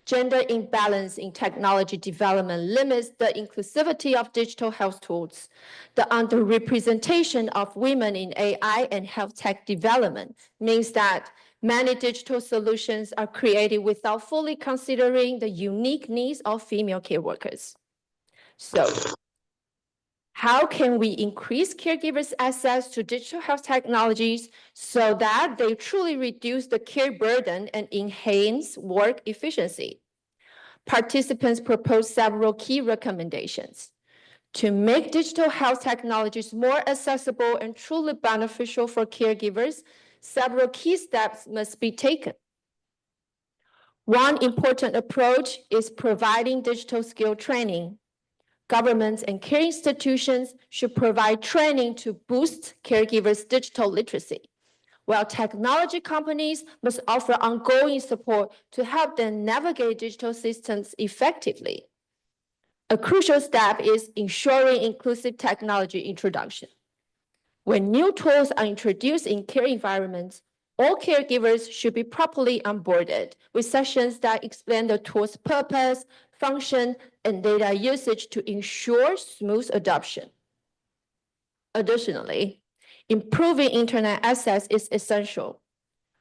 gender imbalance in technology development limits the inclusivity of digital health tools. The underrepresentation of women in AI and health tech development means that many digital solutions are created without fully considering the unique needs of female care workers. So, how can we increase caregivers' access to digital health technologies so that they truly reduce the care burden and enhance work efficiency? Participants proposed several key recommendations. To make digital health technologies more accessible and truly beneficial for caregivers, several key steps must be taken. One important approach is providing digital skill training. Governments and care institutions should provide training to boost caregivers' digital literacy, while technology companies must offer ongoing support to help them navigate digital systems effectively. A crucial step is ensuring inclusive technology introduction. When new tools are introduced in care environments, all caregivers should be properly onboarded with sessions that explain the tool's purpose, function, and data usage to ensure smooth adoption. Additionally, improving internet access is essential.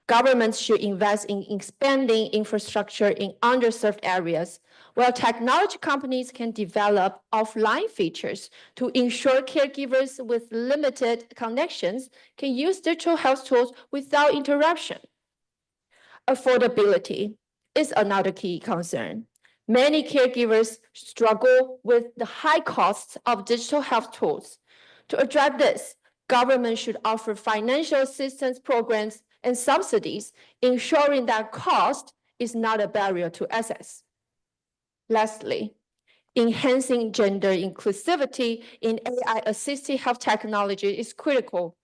Governments should invest in expanding infrastructure in underserved areas, while technology companies can develop offline features to ensure caregivers with limited connections can use digital health tools without interruption. Affordability is another key concern. Many caregivers struggle with the high costs of digital health tools. To address this, government should offer financial assistance programs and subsidies, ensuring that cost is not a barrier to access. Lastly, enhancing gender inclusivity in AI-assisted health technology is critical.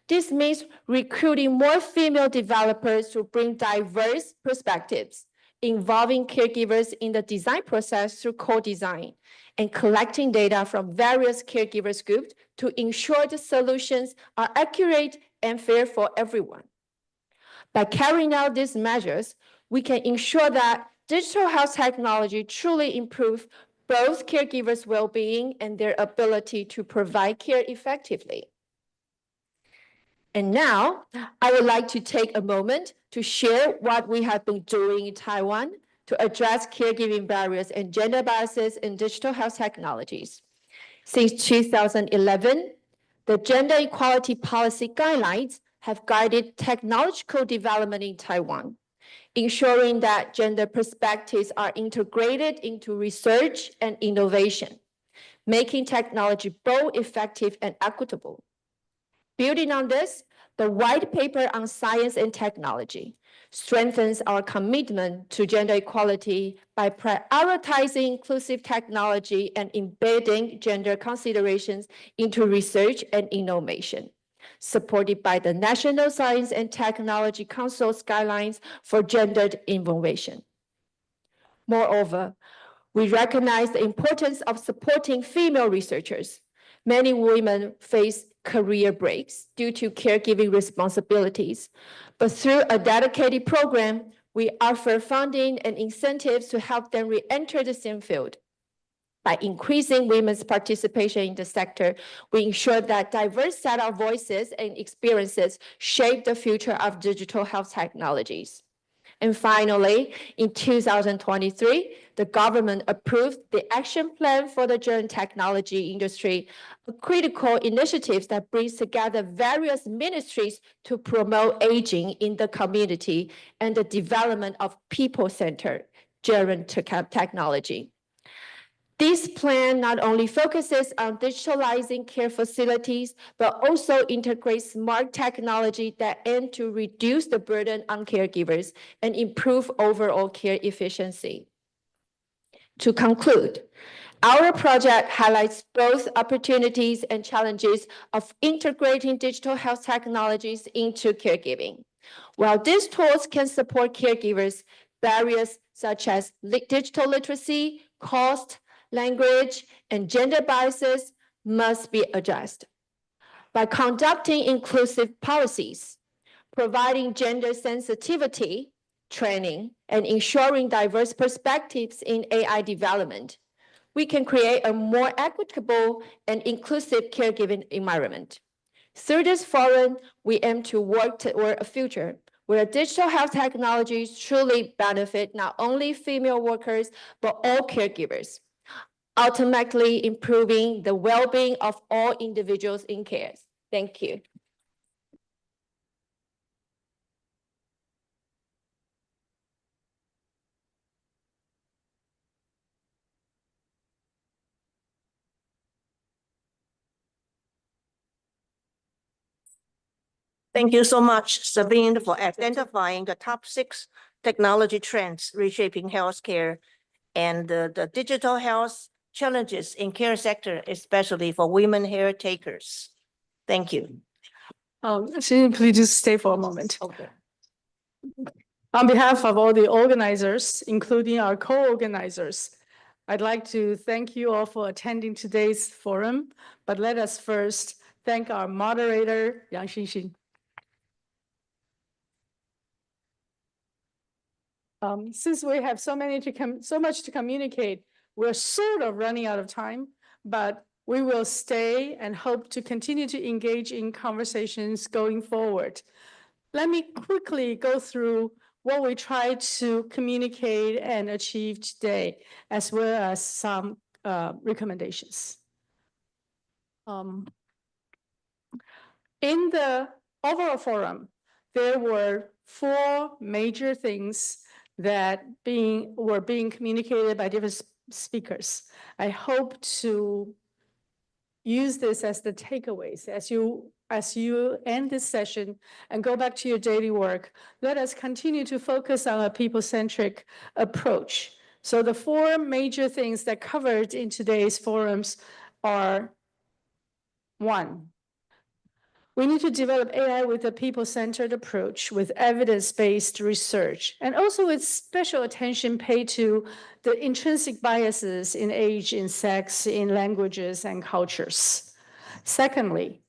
This means recruiting more female developers to bring diverse perspectives, involving caregivers in the design process through co-design, and collecting data from various caregivers groups to ensure the solutions are accurate and fair for everyone. By carrying out these measures, we can ensure that digital health technology truly improves both caregivers' well-being and their ability to provide care effectively. And now, I would like to take a moment to share what we have been doing in Taiwan to address caregiving barriers and gender biases in digital health technologies. Since 2011, the Gender Equality Policy Guidelines have guided technological development in Taiwan, ensuring that gender perspectives are integrated into research and innovation, making technology both effective and equitable. Building on this, the White Paper on Science and Technology strengthens our commitment to gender equality by prioritizing inclusive technology and embedding gender considerations into research and innovation, supported by the National Science and Technology Council's guidelines for gendered innovation. Moreover, we recognize the importance of supporting female researchers. Many women face career breaks due to caregiving responsibilities, but through a dedicated program, we offer funding and incentives to help them re-enter the STEM field. By increasing women's participation in the sector, we ensure that diverse set of voices and experiences shape the future of digital health technologies. And finally, in 2023, the government approved the Action Plan for the Gender Technology Industry, a critical initiative that brings together various ministries to promote aging in the community and the development of people-centered gender technology. This plan not only focuses on digitalizing care facilities, but also integrates smart technology that aim to reduce the burden on caregivers and improve overall care efficiency. To conclude, our project highlights both opportunities and challenges of integrating digital health technologies into caregiving. While these tools can support caregivers, barriers such as digital literacy, cost, language, and gender biases must be addressed. By conducting inclusive policies, providing gender sensitivity training, and ensuring diverse perspectives in AI development, we can create a more equitable and inclusive caregiving environment. Through this forum, we aim to work toward a future where digital health technologies truly benefit not only female workers, but all caregivers, ultimately improving the well-being of all individuals in care. Thank you. Thank you so much, Sabine, for identifying the top 6 technology trends reshaping healthcare and the digital health challenges in care sector, especially for women care takers. Thank you. Please just stay for a moment. Okay. On behalf of all the organizers, including our co-organizers, I'd like to thank you all for attending today's forum, but let us first thank our moderator, Yang Xinxin. Since we have so much to communicate, we're sort of running out of time, but We will stay and hope to continue to engage in conversations going forward. Let me quickly go through what we try to communicate and achieve today, as well as some recommendations. In the overall forum, there were 4 major things that were being communicated by different speakers. I hope to use this as the takeaways as you end this session and go back to your daily work. Let us continue to focus on a people-centric approach. So the 4 major things that covered in today's forums are: 1, we need to develop AI with a people-centered approach with evidence-based research, and also with special attention paid to the intrinsic biases in age, in sex, in languages and cultures. Secondly,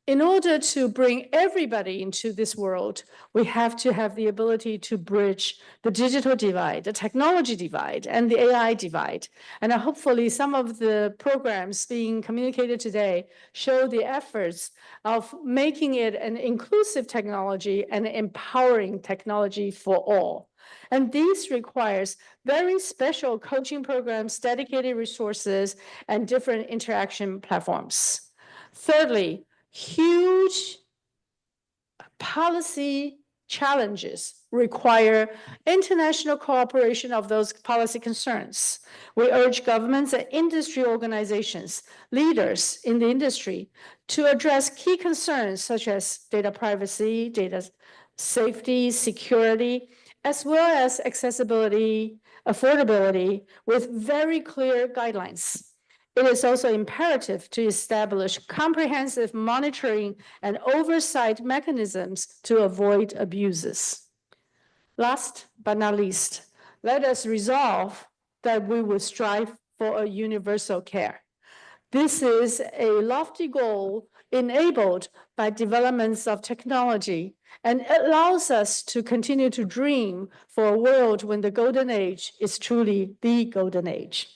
in order to bring everybody into this world, we have to have the ability to bridge the digital divide, the technology divide, and the AI divide. And hopefully some of the programs being communicated today show the efforts of making it an inclusive technology and empowering technology for all. And this requires very special coaching programs, dedicated resources, and different interaction platforms. Thirdly, huge policy challenges require international cooperation of those policy concerns. We urge governments and industry organizations, leaders in the industry, to address key concerns such as data privacy, data safety, security, as well as accessibility, affordability, with very clear guidelines. It is also imperative to establish comprehensive monitoring and oversight mechanisms to avoid abuses. Last but not least, let us resolve that we will strive for a universal care. This is a lofty goal enabled by developments of technology and allows us to continue to dream for a world when the golden age is truly the golden age.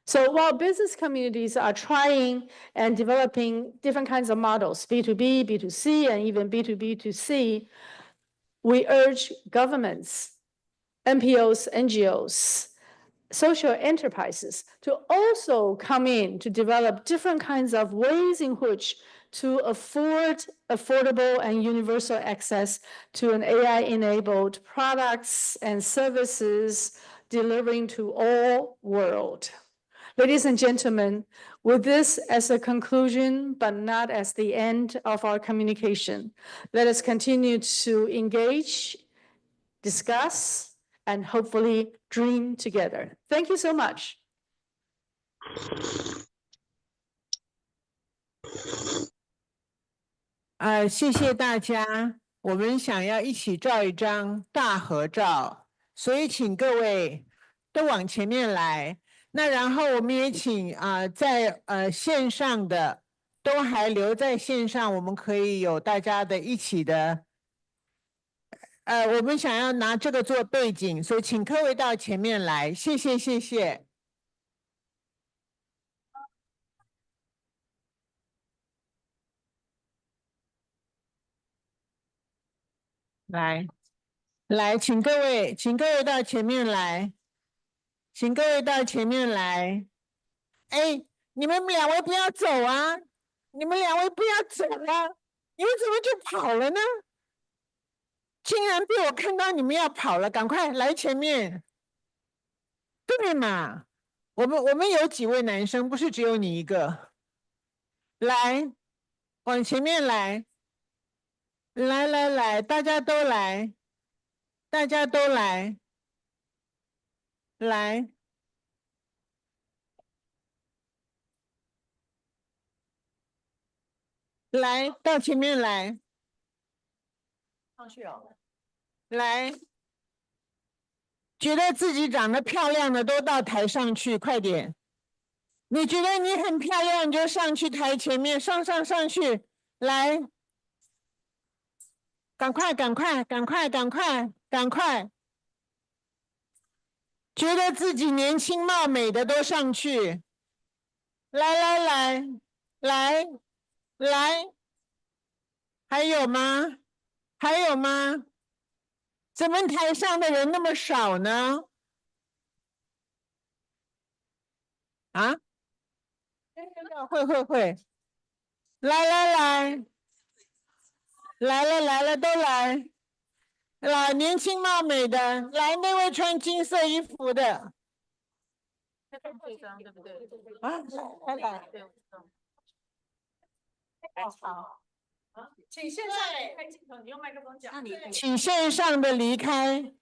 So while business communities are trying and developing different kinds of models, B2B, B2C, and even B2B2C, we urge governments, NPOs, NGOs, social enterprises to also come in to develop different kinds of ways in which to afford affordable and universal access to an AI-enabled products and services delivering to all world. Ladies and gentlemen, with this as a conclusion, but not as the end of our communication, let us continue to engage, discuss, and hopefully dream together. Thank you so much. 谢谢大家，我们想要一起照一张大合照，所以请各位都往前面来。那然后我们也请在线上的都还留在线上，我们可以有大家的一起的。我们想要拿这个做背景，所以请各位到前面来，谢谢谢谢。来，请各位到前面来，请各位到前面来。哎，你们2位不要走啊！你们2位不要走啊！你们怎么就跑了呢？竟然被我看到你们要跑了，赶快来前面。对嘛？我们有几位男生，不是只有你一个。来，往前面来。来，大家都来，大家都来，来到前面来，上去哦，来，觉得自己长得漂亮的都到台上去，快点！你觉得你很漂亮，你就上去台前面，上去，来。赶快！觉得自己年轻貌美的都上去，来，还有吗？还有吗？怎么台上的人那么少呢？啊？会，来了，都来。来，年轻貌美的，来那位穿金色衣服的。啊，来。好，请线上的开镜头，你用麦克风讲。请线上的离开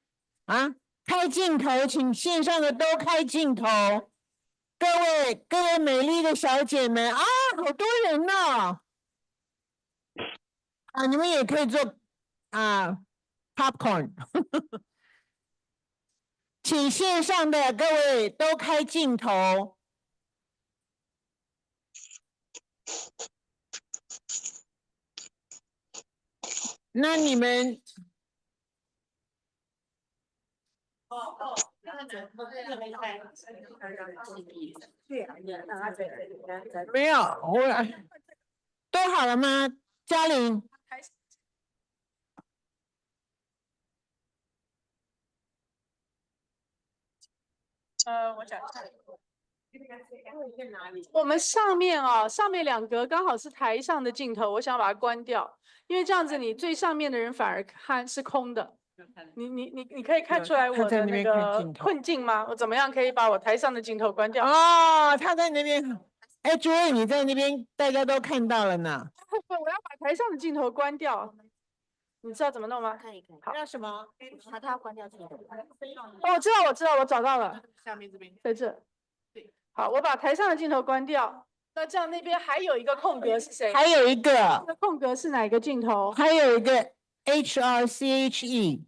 啊，开镜头，请线上的都开镜头。各位美丽的小姐们啊，好多人呢。啊，你们也可以做啊 popcorn。请线上的各位都开镜头。那你们没有，都好了吗？嘉玲，我讲一下。我们上面2格刚好是台上的镜头，我想把它关掉，因为这样子你最上面的人反而看是空的。你可以看出来我的那个困境吗？我怎么样可以把我台上的镜头关掉？哦，他在那边。哎，主任你在那边，大家都看到了呢。我要把台上的镜头关掉，你知道怎么弄吗？可以。好，要什么？他要关掉镜头。哦，我知道，我找到了。下面这边，在这。好，我把台上的镜头关掉。那这样那边还有一个空格是谁？还有一个。那空格是哪一个镜头？还有一个 R.O.C.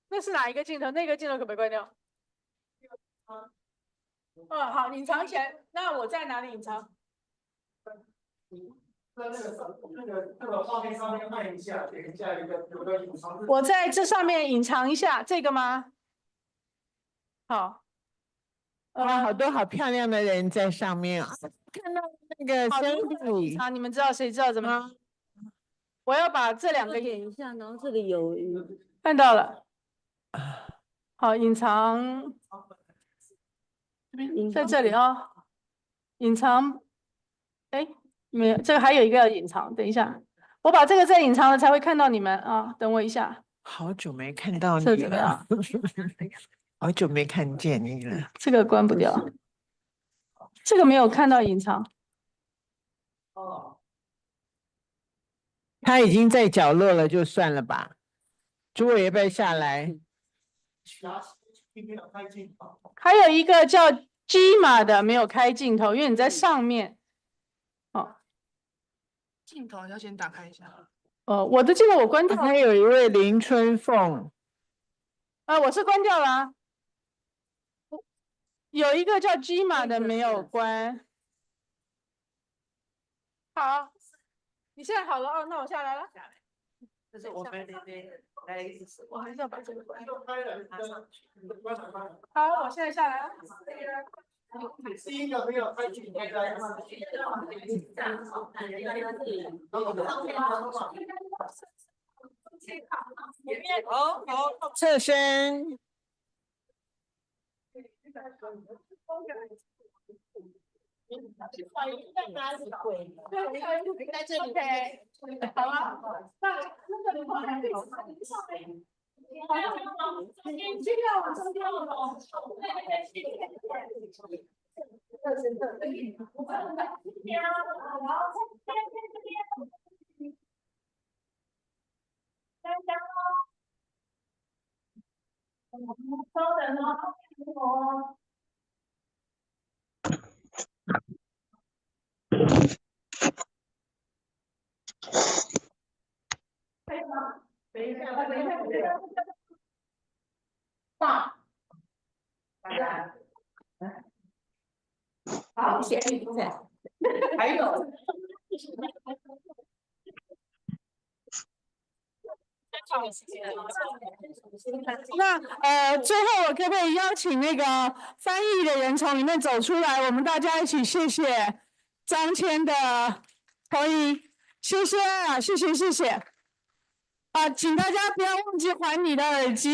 那是哪一个镜头？那个镜头可不可以关掉？好，隐藏起来。那我在哪里隐藏？那个画面上面按一下，点一下有个隐藏。我在这上面隐藏一下，这个吗？好。好多好漂亮的人在上面啊！看到那个Cindy，你们知道谁知道怎么？我要把这2个点一下，然后这里有看到了。好，隐藏，在这里啊，隐藏。哎，没有，这个还有一个要隐藏。等一下，我把这个再隐藏了才会看到你们啊！等我一下。好久没看到你了。好久没看见你了。这个关不掉，这个没有看到隐藏。他已经在角落了，就算了吧。诸位要不要下来？还有一个叫 G 码的没有开镜头，因为你在上面。镜头要先打开一下。我的镜头我关掉了。还有一位林春凤。我是关掉了啊。有一个叫 G 码的没有关。好，你现在好了那我下来了。这是我们那边来一次，我还是要把这个关。好，我现在下来了。第一个没有开镜头在。好，侧身。在这里。好了，那个尽量往中间了。稍等哦。等一下。好，谢谢。还有。那最后我可不可以邀请那个翻译的人从里面走出来，我们大家一起谢谢张谦的同意，谢谢啊，谢谢。请大家不要忘记还你的耳机。